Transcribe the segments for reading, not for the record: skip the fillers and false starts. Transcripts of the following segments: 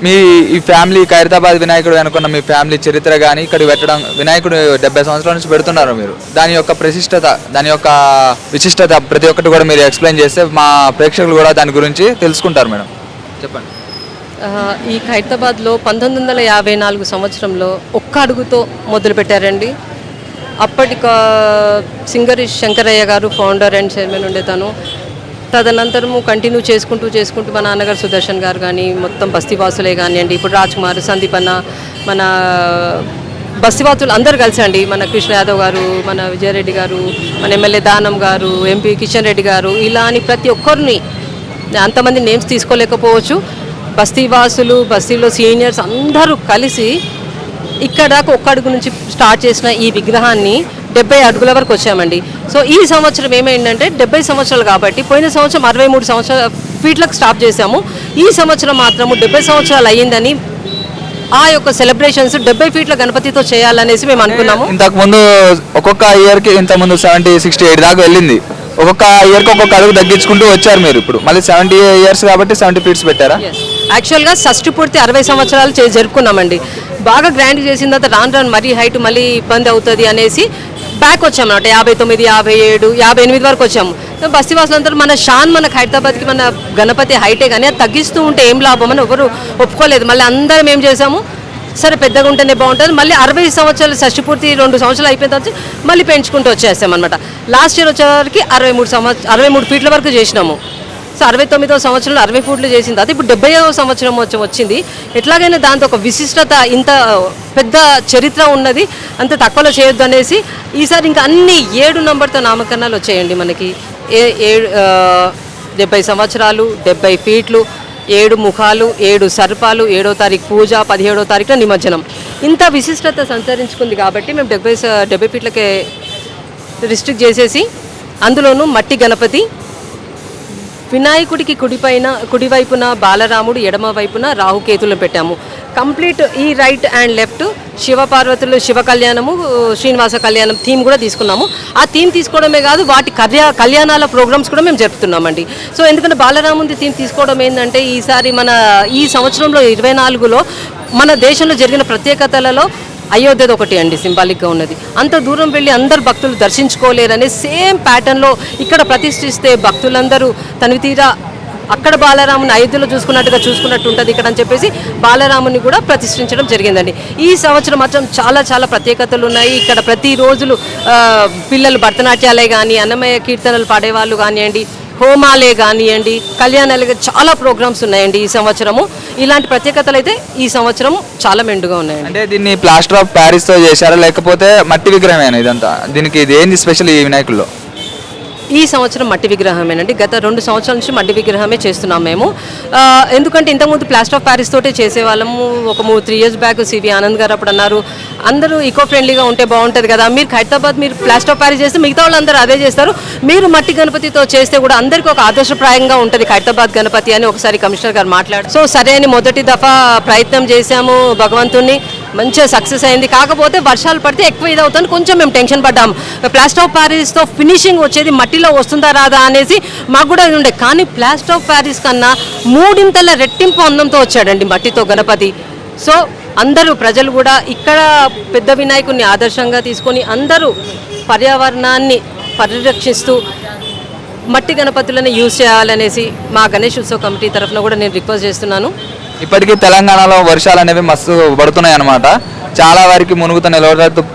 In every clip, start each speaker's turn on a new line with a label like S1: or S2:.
S1: మీ ఈ ఫ్యామిలీ ఖైరతాబాద్ వినాయకుడు అనుకున్న మీ ఫ్యామిలీ చరిత్ర కానీ ఇక్కడ పెట్టడం వినాయకుడు 70 సంవత్సరాల నుంచి పెడుతున్నారు మీరు. దాని యొక్క ప్రశిష్టత, దాని యొక్క విశిష్టత ప్రతి ఒక్కటి కూడా మీరు ఎక్స్ప్లెయిన్ చేస్తే మా ప్రేక్షకులు కూడా దాని గురించి తెలుసుకుంటారు మేడం. చెప్పండి.
S2: ఈ ఖైరతాబాద్లో 1954 సంవత్సరంలో ఒక్క అడుగుతో మొదలుపెట్టారండి. అప్పటి సింగరి శంకరయ్య గారు ఫౌండర్ అండ్ చైర్మన్ ఉండేతాను. తదనంతరము కంటిన్యూ చేసుకుంటూ మా నాన్నగారు సుదర్శన్ గారు కానీ మొత్తం బస్తీవాసులే కానివ్వండి, ఇప్పుడు రాజ్ కుమార్, సందీప్ అన్న, మన బస్తీవాసులు అందరు కలిసి అండి, మన కృష్ణ యాదవ్ గారు, మన విజయరెడ్డి గారు, మన ఎమ్మెల్యే దానం గారు, ఎంపీ కిషన్ రెడ్డి గారు, ఇలా అని ప్రతి ఒక్కరిని అంతమంది నేమ్స్ తీసుకోలేకపోవచ్చు. బస్తీవాసులు, బస్తీలో సీనియర్స్ అందరూ కలిసి ఇక్కడ ఒక్క అడుగు నుంచి స్టార్ట్ చేసిన ఈ విగ్రహాన్ని 70 అడుగుల వరకు వచ్చామండి. సో ఈ సంవత్సరం ఏమైందంటే 70 సంవత్సరాలు కాబట్టి, పోయిన సంవత్సరం 63 ఫీట్లకు స్టాప్ చేశాము. ఈ సంవత్సరం మాత్రము 70 సంవత్సరాలు అయ్యిందని ఆ యొక్క సెలబ్రేషన్స్ 70 ఫీట్ల గణపతితో చేయాలనేసి మేము అనుకున్నాము.
S1: ఇంతకుముందు ఒక్కొక్క ఇయర్కి ఇంతకుముందు 70, 68 దాకా వెళ్ళింది. ఒక్కొక్క ఇయర్కి ఒక్కొక్క అడుగు తగ్గించుకుంటూ వచ్చారు మీరు. ఇప్పుడు మళ్ళీ 70 ఇయర్స్ కాబట్టి 70 ఫీట్స్ పెట్టారా?
S2: యాక్చువల్గా షష్టి పూర్తి 60 సంవత్సరాలు జరుపుకున్నామండి. బాగా గ్రాండ్ చేసిన తర్వాత రాను మరీ హైట్ మళ్ళీ ఇబ్బంది అవుతుంది అనేసి బ్యాక్ వచ్చాము అన్నమాట. 59, 57, 58 వరకు వచ్చాము. బస్తీవాసులందరూ మన షాన్, మన ఖైరతాబాద్కి మన గణపతి హైటే కానీ అది తగ్గిస్తూ ఉంటే ఏం లాభం అని ఎవరు ఒప్పుకోలేదు. మళ్ళీ అందరం ఏం చేసాము, సరే పెద్దగా ఉంటేనే బాగుంటుంది, మళ్ళీ 60 సంవత్సరాలు షష్టి పూర్తి 2 సంవత్సరాలు అయిపోయిన తర్వాత మళ్ళీ పెంచుకుంటూ వచ్చేసామన్నమాట. లాస్ట్ ఇయర్ వచ్చేవారికి 63 ఫీట్ల వరకు చేసినాము. సో 69వ సంవత్సరంలో 60 ఫీట్లు చేసిన తర్వాత ఇప్పుడు 70వ సంవత్సరం వచ్చింది. ఎట్లాగైనా దాంతో ఒక విశిష్టత, ఇంత పెద్ద చరిత్ర ఉన్నది, అంత తక్కువలో చేయొద్దు అనేసి ఈసారి ఇంకా అన్ని 7 నంబర్తో నామకరణాలు వచ్చాయండి మనకి. 70 సంవత్సరాలు, 70 ఫీట్లు, 7 ముఖాలు, 7 సర్పాలు, 7వ తారీఖు పూజ, 17వ తారీఖున నిమజ్జనం. ఇంత విశిష్టత సంతరించుకుంది కాబట్టి మేము 70 ఫీట్లకే రిస్ట్రిక్ట్ చేసేసి, అందులోనూ మట్టి గణపతి, వినాయకుడికి కుడివైపున బాలరాముడు, ఎడమ వైపున రాహుకేతులను పెట్టాము. కంప్లీట్ ఈ రైట్ అండ్ లెఫ్ట్ శివపార్వతులు, శివ కళ్యాణము, శ్రీనివాస కళ్యాణం థీమ్ కూడా తీసుకున్నాము. ఆ థీమ్ తీసుకోవడమే కాదు, వాటి కళ్యాణాల ప్రోగ్రామ్స్ కూడా మేము జరుపుతున్నామండి. సో ఎందుకంటే బాలరాముడి థీమ్ తీసుకోవడం ఏంటంటే, ఈసారి ఈ సంవత్సరంలో 24లో మన దేశంలో జరిగిన ప్రత్యేకతలలో అయోధ్యది ఒకటి అండి సింబాలిక్గా ఉన్నది. అంత దూరం వెళ్ళి అందరు భక్తులు దర్శించుకోలేరనే సేమ్ ప్యాటర్న్లో ఇక్కడ ప్రతిష్ఠిస్తే భక్తులందరూ తనివితీరా అక్కడ బాలరాముని అయోధ్యలో చూసుకున్నట్టు ఉంటుంది ఇక్కడ అని చెప్పేసి బాలరాముని కూడా ప్రతిష్ఠించడం జరిగిందండి. ఈ సంవత్సరం మాత్రం చాలా చాలా ప్రత్యేకతలు ఉన్నాయి. ఇక్కడ ప్రతిరోజులు పిల్లలు భరతనాట్యాలే కానీ, అన్నమయ్య కీర్తనలు పాడేవాళ్ళు కానివ్వండి, హోమాలే కానివ్వండి, కళ్యాణాలు, చాలా ప్రోగ్రామ్స్ ఉన్నాయండి ఈ సంవత్సరము. ఇలాంటి ప్రత్యేకతలు అయితే ఈ సంవత్సరం చాలా మెండుగా ఉన్నాయండి.
S1: అంటే దీన్ని ప్లాస్టర్ ఆఫ్ ప్యారిస్తో చేశారా లేకపోతే మట్టి విగ్రహమేనా ఇదంతా? దీనికి ఇది ఏంది స్పెషల్ ఈ వినాయకుల్లో?
S2: ఈ సంవత్సరం మట్టి విగ్రహమేనండి. గత 2 సంవత్సరాల నుంచి మట్టి విగ్రహమే చేస్తున్నాం మేము. ఎందుకంటే ఇంతకుముందు ప్లాస్టర్ ఆఫ్ ప్యారిస్ తోటే చేసేవాళ్ళము. ఒక 3 ఇయర్స్ బ్యాక్ సివి ఆనంద్ గారు అప్పుడు అన్నారు, అందరూ ఈకో ఫ్రెండ్లీగా ఉంటే బాగుంటుంది కదా, మీరు ఖైరతాబాద్ మీరు ప్లాస్టర్ ఆఫ్ ప్యారిస్ చేస్తే మిగతా వాళ్ళు అందరూ అదే చేస్తారు, మీరు మట్టి గణపతితో చేస్తే కూడా అందరికీ ఒక ఆదర్శప్రాయంగా ఉంటుంది ఖైరతాబాద్ గణపతి అని ఒకసారి కమిషనర్ గారు మాట్లాడారు. సో సరే అని మొదటి దఫా ప్రయత్నం చేశాము, భగవంతుణ్ణి మంచిగా సక్సెస్ అయింది. కాకపోతే వర్షాలు పడితే ఎక్కువ ఇదవుతుంది, కొంచెం మేము టెన్షన్ పడ్డాము. ప్లాస్టర్ ఆఫ్ ప్యారిస్తో ఫినిషింగ్ వచ్చేది మట్టిలో వస్తుందా రాదా అనేసి మాకు కూడా ఉండే. కానీ ప్లాస్టర్ ఆఫ్ ప్యారిస్ కన్నా 3 రెట్టింపు అందంతో వచ్చాడండి మట్టితో గణపతి. సో అందరూ ప్రజలు కూడా ఇక్కడ పెద్ద వినాయకుడిని ఆదర్శంగా తీసుకొని అందరూ పర్యావరణాన్ని పరిరక్షిస్తూ మట్టి గణపతులను యూజ్ చేయాలనేసి మా గణేష్ ఉత్సవ్ కమిటీ తరఫున కూడా నేను రిక్వెస్ట్ చేస్తున్నాను.
S1: ఇప్పటికీ తెలంగాణలో వర్షాలు అనేవి మస్తు పడుతున్నాయి అనమాట. చాలా వరకు మునుగుతున్నాయి,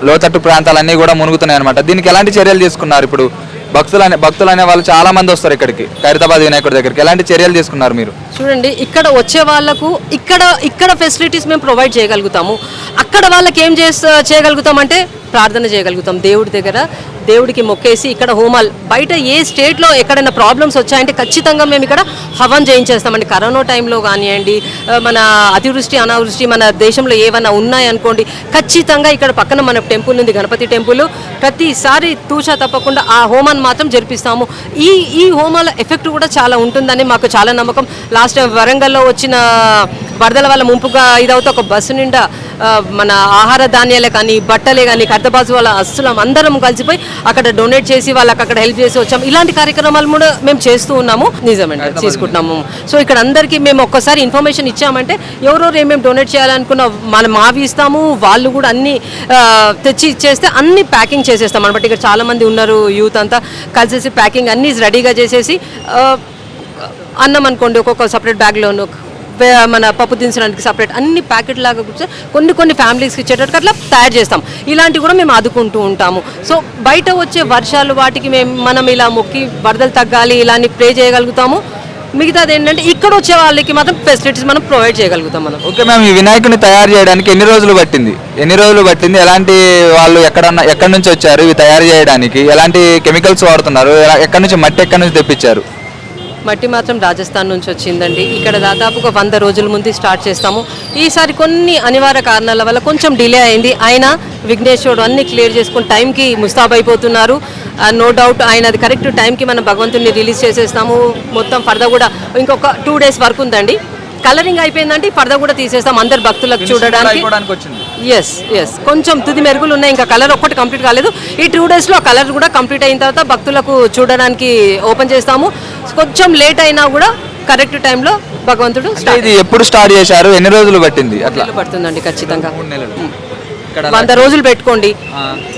S1: లోతట్టు ప్రాంతాలన్నీ కూడా మునుగుతున్నాయి అనమాట. దీనికి ఎలాంటి చర్యలు తీసుకున్నారు? ఇప్పుడు భక్తులు అనే వాళ్ళు చాలా మంది వస్తారు ఇక్కడికి, ఖైరతాబాద్ వినాయకుడి దగ్గరికి. ఎలాంటి చర్యలు తీసుకున్నారు మీరు?
S2: చూడండి, ఇక్కడ వచ్చే వాళ్ళకు ఇక్కడ ఫెసిలిటీస్ మేము ప్రొవైడ్ చేయగలుగుతాము. అక్కడ వాళ్ళకి ఏం చేయగలుగుతామంటే ప్రార్థన చేయగలుగుతాం దేవుడి దగ్గర, దేవుడికి మొక్కేసి ఇక్కడ హోమాలు. బయట ఏ స్టేట్లో ఎక్కడైనా ప్రాబ్లమ్స్ వచ్చాయంటే ఖచ్చితంగా మేము ఇక్కడ హవన్ చేయించేస్తామండి. కరోనా టైంలో కానివ్వండి, మన అతివృష్టి అనావృష్టి మన దేశంలో ఏమైనా ఉన్నాయనుకోండి, ఖచ్చితంగా ఇక్కడ పక్కన మన టెంపుల్ ఉంది, గణపతి టెంపుల్, ప్రతిసారి తూచా తప్పకుండా ఆ హోమాన్ని మాత్రం జరిపిస్తాము. ఈ హోమాల ఎఫెక్ట్ కూడా చాలా ఉంటుందని మాకు చాలా నమ్మకం. లాస్ట్ టైం వరంగల్లో వచ్చిన వరదల వల్ల ముంపుగా ఇదవుతే ఒక బస్సు నిండా మన ఆహార ధాన్యాలే కానీ బట్టలే కానీ కర్తబాజు వాళ్ళ అస్సలు అందరం కలిసిపోయి అక్కడ డొనేట్ చేసి వాళ్ళకి అక్కడ హెల్ప్ చేసి వచ్చాము. ఇలాంటి కార్యక్రమాలు కూడా మేము చేస్తూ ఉన్నాము. నిజమండి, తీసుకుంటున్నాము. సో ఇక్కడ అందరికీ మేము ఒక్కసారి ఇన్ఫర్మేషన్ ఇచ్చామంటే ఎవరెవరు ఏమేమి డొనేట్ చేయాలనుకున్న మనం మావి ఇస్తాము, వాళ్ళు కూడా అన్ని తెచ్చి ఇచ్చేస్తే అన్ని ప్యాకింగ్ చేసేస్తాం అనమాట. ఇక్కడ చాలా మంది ఉన్నారు, యూత్ అంతా కలిసేసి ప్యాకింగ్ అన్ని రెడీగా చేసేసి అన్నం అనుకోండి ఒక్కొక్క సపరేట్ బ్యాగ్లోను, మన పప్పు దించడానికి సపరేట్ అన్ని ప్యాకెట్ లాగా కొన్ని ఫ్యామిలీస్కి ఇచ్చేటట్టు అట్లా తయారు చేస్తాం. ఇలాంటివి కూడా మేము ఆదుకుంటూ ఉంటాము. సో బయట వచ్చే వర్షాలు వాటికి మనం ఇలా మొక్కి వరదలు తగ్గాలి ఇలా ప్రే చేయగలుగుతాము. మిగతాది ఏంటంటే ఇక్కడ వచ్చే వాళ్ళకి మాత్రం ఫెసిలిటీస్ మనం ప్రొవైడ్ చేయగలుగుతాం మనం.
S1: ఓకే మ్యామ్, ఈ వినాయకుని తయారు చేయడానికి ఎన్ని రోజులు పట్టింది? ఎలాంటి వాళ్ళు ఎక్కడి నుంచి వచ్చారు ఇవి తయారు చేయడానికి? ఎలాంటి కెమికల్స్ వాడుతున్నారు? ఎక్కడి నుంచి తెప్పించారు?
S2: మట్టి మాత్రం రాజస్థాన్ నుంచి వచ్చిందండి. ఇక్కడ దాదాపుగా 100 రోజుల ముందు స్టార్ట్ చేస్తాము. ఈసారి కొన్ని అనివార్య కారణాల వల్ల కొంచెం డిలే అయింది. అయినా విఘ్నేశ్వరుడు అన్ని క్లియర్ చేసుకుని టైంకి ముస్తాబైపోతున్నారు. నో డౌట్ ఆయన అది కరెక్ట్ టైంకి మనం భగవంతుడిని రిలీజ్ చేసేస్తాము. మొత్తం ఫర్దా కూడా ఇంకొక 2 days వరకు ఉందండి. కలరింగ్ అయిపోయిందంటే ఫర్దా కూడా తీసేస్తాం అందరు భక్తులకు చూడడానికి. ఎస్ కొంచెం తుది మెరుగులు ఉన్నాయి, ఇంకా కలర్ ఒక్కటి కంప్లీట్ కాలేదు. ఈ 2 daysలో కలర్ కూడా కంప్లీట్ అయిన తర్వాత భక్తులకు చూడడానికి ఓపెన్ చేస్తాము. కొంచెం లేట్ అయినా కూడా కరెక్ట్ టైంలో భగవంతుడు.
S1: ఇది ఎప్పుడు స్టార్ట్ చేశారు? ఎన్ని రోజులు పట్టింది? అట్లా
S2: పడుతుందండి ఖచ్చితంగా 100 రోజులు పెట్టుకోండి,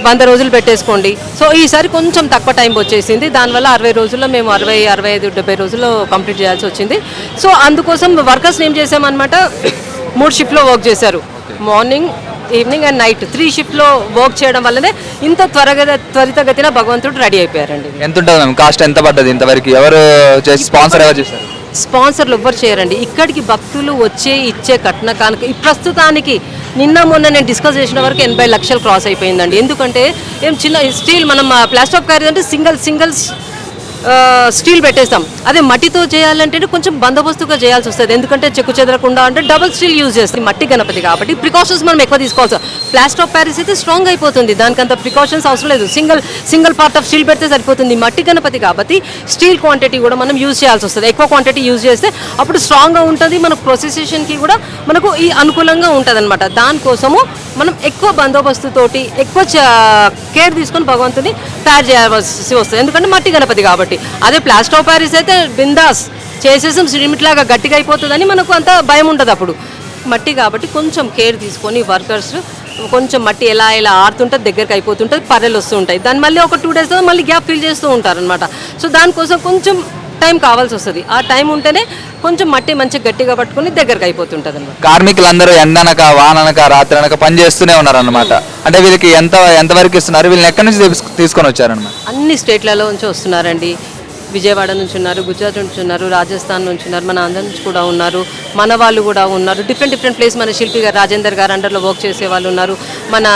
S2: 100 రోజులు పెట్టేసుకోండి. సో ఈసారి కొంచెం తక్కువ టైం వచ్చేసింది. దానివల్ల 60 రోజుల్లో మేము 60, 65, 70 రోజుల్లో కంప్లీట్ చేయాల్సి వచ్చింది. సో అందుకోసం వర్కర్స్ ఏం చేసామన్నమాట, 3 షిఫ్ట్లో వర్క్ చేశారు. మార్నింగ్, ఈవినింగ్ అండ్ నైట్ 3 షిఫ్ట్లో వర్క్ చేయడం వల్లనే ఇంత త్వరితగతిన భగవంతుడు రెడీ అయిపోయారండి.
S1: ఎంత ఉంటుంది మ్యామ్? కాస్ట్ ఎంత పడ్డది ఇంతవరకు? ఎవరు స్పాన్సర్ ఎవరు చేశారు?
S2: స్పాన్సర్లు ఎవ్వరు చేయరండి. ఇక్కడికి భక్తులు ఇచ్చే కట్న కానుక ప్రస్తుతానికి నిన్న మొన్న నేను డిస్కస్ చేసిన వరకు 80 లక్షలు క్రాస్ అయిపోయిందండి. ఎందుకంటే ఏం చిన్న స్టీల్ మనం ప్లాస్టర్ ఆఫ్ ప్యారిస్ అంటే సింగిల్ స్టీల్ పెట్టేస్తాం. అదే మట్టితో చేయాలంటే కొంచెం బందోబస్తుగా చేయాల్సి వస్తుంది. ఎందుకంటే చెక్కు చెదరకుండా అంటే డబుల్ స్టీల్ యూజ్ చేస్తాం. మట్టి గణపతి కాబట్టి ప్రికాషన్స్ మనం ఎక్కువ తీసుకోవాలి. ప్లాస్టర్ ఆఫ్ ప్యారిస్ అయితే స్ట్రాంగ్ అయిపోతుంది, దానికంత ప్రికాషన్స్ అవసరం లేదు. సింగిల్ పార్ట్ ఆఫ్ స్టీల్ పెడితే సరిపోతుంది. మట్టి గణపతి కాబట్టి స్టీల్ క్వాంటిటీ కూడా మనం యూజ్ చేయాల్సి వస్తుంది. ఎక్కువ క్వాంటిటీ యూజ్ చేస్తే అప్పుడు స్ట్రాంగ్గా ఉంటుంది, మనకు ప్రొసెసేషన్కి కూడా మనకు ఈ అనుకూలంగా ఉంటుంది అనమాట. దానికోసము మనం ఎక్కువ బందోబస్తుతోటి ఎక్కువ కేర్ తీసుకొని భగవంతుని తయారు చేయాల్సి వస్తుంది. ఎందుకంటే మట్టి గణపతి కాబట్టి. అదే ప్లాస్టర్ ఆఫ్ ప్యారిస్ అయితే బిందాస్ చేసేసాం, సిమెంట్ లాగా గట్టిగా అయిపోతుందని మనకు అంత భయం ఉంటుంది. అప్పుడు మట్టి కాబట్టి కొంచెం కేర్ తీసుకొని వర్కర్స్ కొంచెం మట్టి ఎలా ఆడుతుంటుంది, దగ్గరికి అయిపోతుంటుంది, పర్రెలు వస్తూ ఉంటాయి. దాన్ని మళ్ళీ ఒక 2 days మళ్ళీ గ్యాప్ ఫిల్ చేస్తూ ఉంటారనమాట. సో దానికోసం కొంచెం టైం కావాల్సి వస్తుంది. ఆ టైం ఉంటేనే కొంచెం మట్టి మంచిగా గట్టిగా పట్టుకుని దగ్గరకు అయిపోతుంటుంది అనమాట.
S1: కార్మికులందరూ ఎండనక వాననక రాత్రి అనక పని చేస్తూనే ఉన్నారు అనమాట. అంటే వీళ్ళకి ఎంతవరకు ఇస్తున్నారు? వీళ్ళని ఎక్కడి నుంచి తీసుకొని వచ్చారనమాట?
S2: అన్ని స్టేట్లలో నుంచి వస్తున్నారండి. విజయవాడ నుంచి ఉన్నారు, గుజరాత్ నుంచి ఉన్నారు, రాజస్థాన్ నుంచి ఉన్నారు, మన ఆంధ్ర నుంచి కూడా ఉన్నారు, మన వాళ్ళు కూడా ఉన్నారు. డిఫరెంట్ ప్లేస్ మన శిల్పి గారు రాజేందర్ గారు అండర్లో వర్క్ చేసే వాళ్ళు ఉన్నారు. మన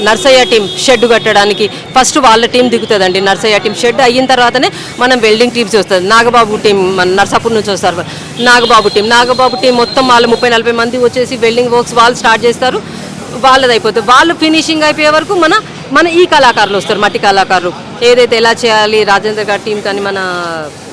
S2: నర్సయ్య టీం షెడ్ కట్టడానికి ఫస్ట్ వాళ్ళ టీం దిగుతుందండి. నర్సయ్య టీం షెడ్ అయిన తర్వాతనే మనం వెల్డింగ్ టీమ్స్ వస్తుంది. నాగబాబు టీం మన నర్సాపూర్ నుంచి వస్తారు. నాగబాబు టీం మొత్తం వాళ్ళు 30-40 మంది వచ్చేసి వెల్డింగ్ వర్క్స్ వాళ్ళు స్టార్ట్ చేస్తారు. వాళ్ళది అయిపోతుంది. వాళ్ళు ఫినిషింగ్ అయిపోయే వరకు మన ఈ కళాకారులు వస్తారు, మట్టి కళాకారులు. ఏదైతే ఎలా చేయాలి రాజేంద్ర గారి టీం కానీ, మన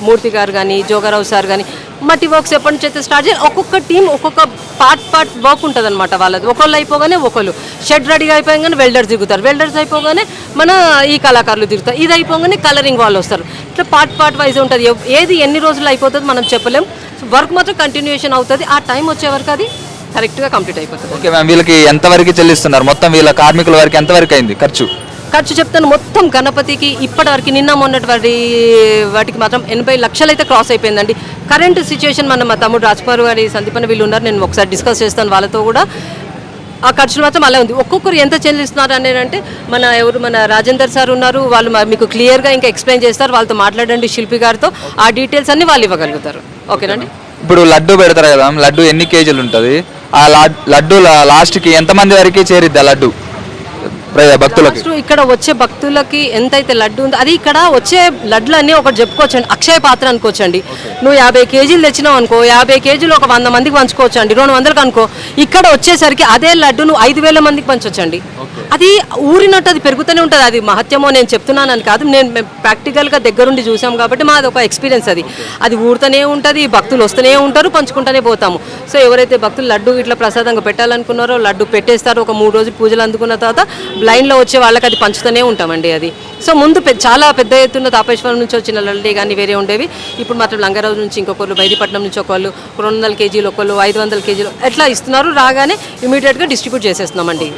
S2: మూర్తి గారు కానీ, జోగారావు సార్ కానీ, మట్టి వర్క్స్ ఎప్పటి నుంచి అయితే స్టార్ట్ చేయాలి. ఒక్కొక్క టీం ఒక్కొక్క పార్ట్ వర్క్ ఉంటుంది అనమాట వాళ్ళది. ఒకళ్ళు అయిపోగానే ఒకళ్ళు షెడ్ రెడీగా అయిపోగానే వెల్డర్స్ దిగుతారు, వెల్డర్స్ అయిపోగానే మన ఈ కళాకారులు దిగుతారు, ఇది అయిపోగానే కలరింగ్ వాళ్ళు వస్తారు. ఇట్లా పార్ట్ వైజ్ ఉంటుంది. ఏది ఎన్ని రోజులు అయిపోతుంది మనం చెప్పలేం. వర్క్ మాత్రం కంటిన్యూషన్ అవుతుంది. ఆ టైం వచ్చే వరకు అది కరెక్ట్గా కంప్లీట్ అయిపోతుంది.
S1: ఓకే మ్యామ్, వీళ్ళకి ఎంతవరకు చెల్లిస్తున్నారు? మొత్తం వీళ్ళ కార్మికుల వరకు ఎంతవరకు అయింది ఖర్చు
S2: చెప్తాను. మొత్తం గణపతికి ఇప్పటివరకు నిన్న మొన్నటి వాటికి మాత్రం 80 లక్షలు అయితే క్రాస్ అయిపోయిందండి. కరెంట్ సిచ్యువేషన్ మా తమ్ముడు రాజ్కుమార్ గారి సందీపన వీళ్ళు ఉన్నారు, నేను ఒకసారి డిస్కస్ చేస్తాను వాళ్ళతో కూడా. ఆ ఖర్చులు మాత్రం అలా ఉంది. ఒక్కొక్కరు ఎంత చెల్లిస్తున్నారు అనేది మన రాజేందర్ సార్ ఉన్నారు, వాళ్ళు మీకు క్లియర్గా ఇంకా ఎక్స్ప్లెయిన్ చేస్తారు. వాళ్ళతో మాట్లాడండి శిల్పి గారితో, ఆ డీటెయిల్స్ అన్ని వాళ్ళు ఇవ్వగలుగుతారు. ఓకేనండి.
S1: ఇప్పుడు లడ్డు పెడతారు కదా, లడ్డు ఎన్ని కేజీలు ఉంటుంది? ఆ లడ్డు లాస్ట్కి ఎంతమంది వరకు చేరిద్ది? ఆ లడ్డు భక్తులకి?
S2: Last ఇక్కడ వచ్చే భక్తులకి ఎంతైతే లడ్డు ఉందో అది ఇక్కడ వచ్చే లడ్లన్నీ ఒకటి చెప్పుకోవచ్చండి, అక్షయ పాత్ర అనుకోవచ్చండి. నువ్వు 50 కేజీలు తెచ్చినావు అనుకో, 50 కేజీలు ఒక 100 మందికి పంచుకోవచ్చు అండి, 200కి అనుకో. ఇక్కడ వచ్చేసరికి అదే లడ్డు నువ్వు 5000 మందికి పంచొచ్చండి. అది ఊరినట్టు అది పెరుగుతూనే ఉంటుంది. అది మహత్యమో నేను చెప్తున్నానని కాదు, మేము ప్రాక్టికల్గా దగ్గరుండి చూసాం కాబట్టి మాది ఒక ఎక్స్పీరియన్స్. అది ఊరుతూనే ఉంటుంది, భక్తులు వస్తూనే ఉంటారు, పంచుకుంటూనే పోతాము. సో ఎవరైతే భక్తులు లడ్డు ఇట్లా ప్రసాదంగా పెట్టాలనుకున్నారో లడ్డు పెట్టేస్తారు. ఒక 3 రోజులు పూజలు అందుకున్న తర్వాత లైన్లో వచ్చే వాళ్ళకి అది పంచుతూనే ఉంటామండి. అది సో ముందు చాలా పెద్ద ఎత్తున తాపేశ్వరం నుంచి వచ్చిన లడ్డే కానీ వేరే ఉండేవి. ఇప్పుడు మాత్రం లంగారాజు నుంచి ఇంకొకళ్ళు, బైదీపట్నం నుంచి ఒకళ్ళు 200 కేజీలు, ఒకళ్ళు 500 కేజీలు ఎట్లా ఇస్తున్నారు. రాగానే ఇమీడియట్గా డిస్ట్రిబ్యూట్ చేసేస్తున్నామండి.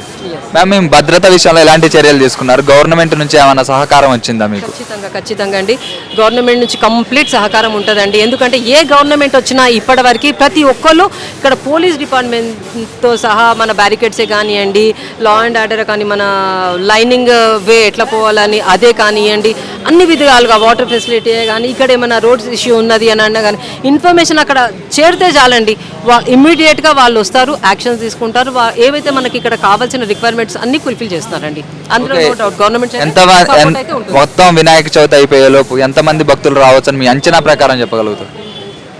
S1: మ్యామ్, మేము భద్రత విషయంలో ఎలాంటి చర్యలు తీసుకున్నారు? గవర్నమెంట్ నుంచి ఏమైనా సహకారం వచ్చిందా మీకు?
S2: ఖచ్చితంగా అండి, గవర్నమెంట్ నుంచి కంప్లీట్ సహకారం ఉంటుందండి. ఎందుకంటే ఏ గవర్నమెంట్ వచ్చినా ఇప్పటివరకు ప్రతి ఒక్కళ్ళు ఇక్కడ పోలీస్ డిపార్ట్మెంట్తో సహా మన బ్యారికేడ్సే కానివ్వండి, లా అండ్ ఆర్డర్ కానీ, మన లైనింగ్ వే ఎట్లా పోవాలని అదే కానివ్వండి, అన్ని విధాలుగా వాటర్ ఫెసిలిటీ కానీ, ఇక్కడ ఏమైనా రోడ్స్ ఇష్యూ ఉన్నది అని అన్నా కానీ ఇన్ఫర్మేషన్ అక్కడ చేరితే చాలండి, ఇమ్మీడియట్గా వాళ్ళు వస్తారు, యాక్షన్స్ తీసుకుంటారు. ఏవైతే మనకి ఇక్కడ కావాల్సిన రిక్వైర్మెంట్స్ అన్ని ఫుల్ఫిల్ చేస్తున్నారండి. అందులో నో డౌట్ గవర్నమెంట్
S1: మొత్తం వినాయక చవితి అయిపోయే లోపు ఎంతమంది భక్తులు రావచ్చని మీ అంచనా ప్రకారం చెప్పగలుగుతారు?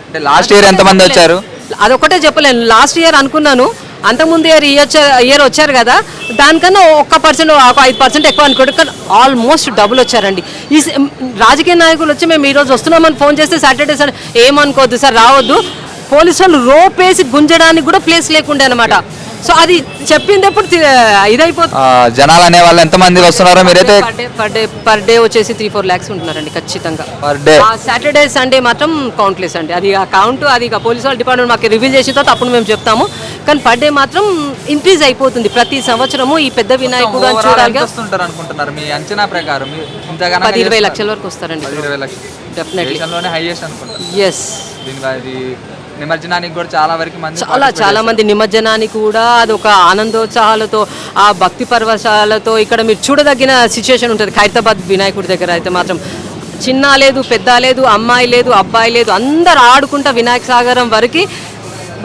S1: అంటే లాస్ట్ ఇయర్ ఎంతమంది వచ్చారు?
S2: అదొకటే చెప్పలేను. లాస్ట్ ఇయర్ అనుకున్నాను, అంతకుముందు ఇయర్ వచ్చారు కదా, దానికన్నా 1% 5% ఎక్కువ అనుకోండి, కానీ ఆల్మోస్ట్ డబుల్ వచ్చారండి. ఈ రాజకీయ నాయకులు వచ్చి మేము ఈరోజు వస్తున్నామని ఫోన్ చేస్తే సాటర్డే సార్ ఏమనుకోవద్దు సార్, రావద్దు, పోలీసు వాళ్ళు రోపేసి గుంజడానికి కూడా ప్లేస్ లేకుండే అనమాట. సో అది చెప్పిందప్పుడు ఇదైపోతుంది.
S1: జనాలు అనే వాళ్ళు ఎంతమంది వస్తున్నారో మీరైతే
S2: పర్ డే వచ్చేసి 3-4 lakhs ఉంటున్నారండి ఖచ్చితంగా
S1: పర్ డే.
S2: సాటర్డే సండే మాత్రం కౌంట్లెస్ అండి. అది ఆ కౌంట్ అది పోలీసు వాళ్ళ డిపార్ట్మెంట్ మాకు రివీల్ చేసిన తర్వాత అప్పుడు మేము చెప్తాము. కానీ పర్ డే మాత్రం ఇంక్రీజ్ అయిపోతుంది ప్రతి సంవత్సరము. ఈ పెద్ద వినాయకుడు అని చూడాలి
S1: అనుకుంటున్నారు మీ అంచనా ప్రకారం?
S2: 10-20 లక్షల వరకు వస్తారండి.
S1: 20 లక్షలు డెఫినెట్లీ హైయెస్ట్ అనుకుంటారు.
S2: ఎస్,
S1: నిమజ్జనానికి కూడా చాలా
S2: మంది నిమజ్జనానికి కూడా అది ఒక ఆనందోత్సాహాలతో, ఆ భక్తి పరవశాలతో ఇక్కడ మీరు చూడదగిన సిచ్యుయేషన్ ఉంటుంది. ఖైరతాబాద్ వినాయకుడి దగ్గర అయితే మాత్రం చిన్న లేదు, పెద్ద లేదు, అమ్మాయి లేదు, అబ్బాయి లేదు, అందరు ఆడుకుంటా వినాయక సాగరం వరకు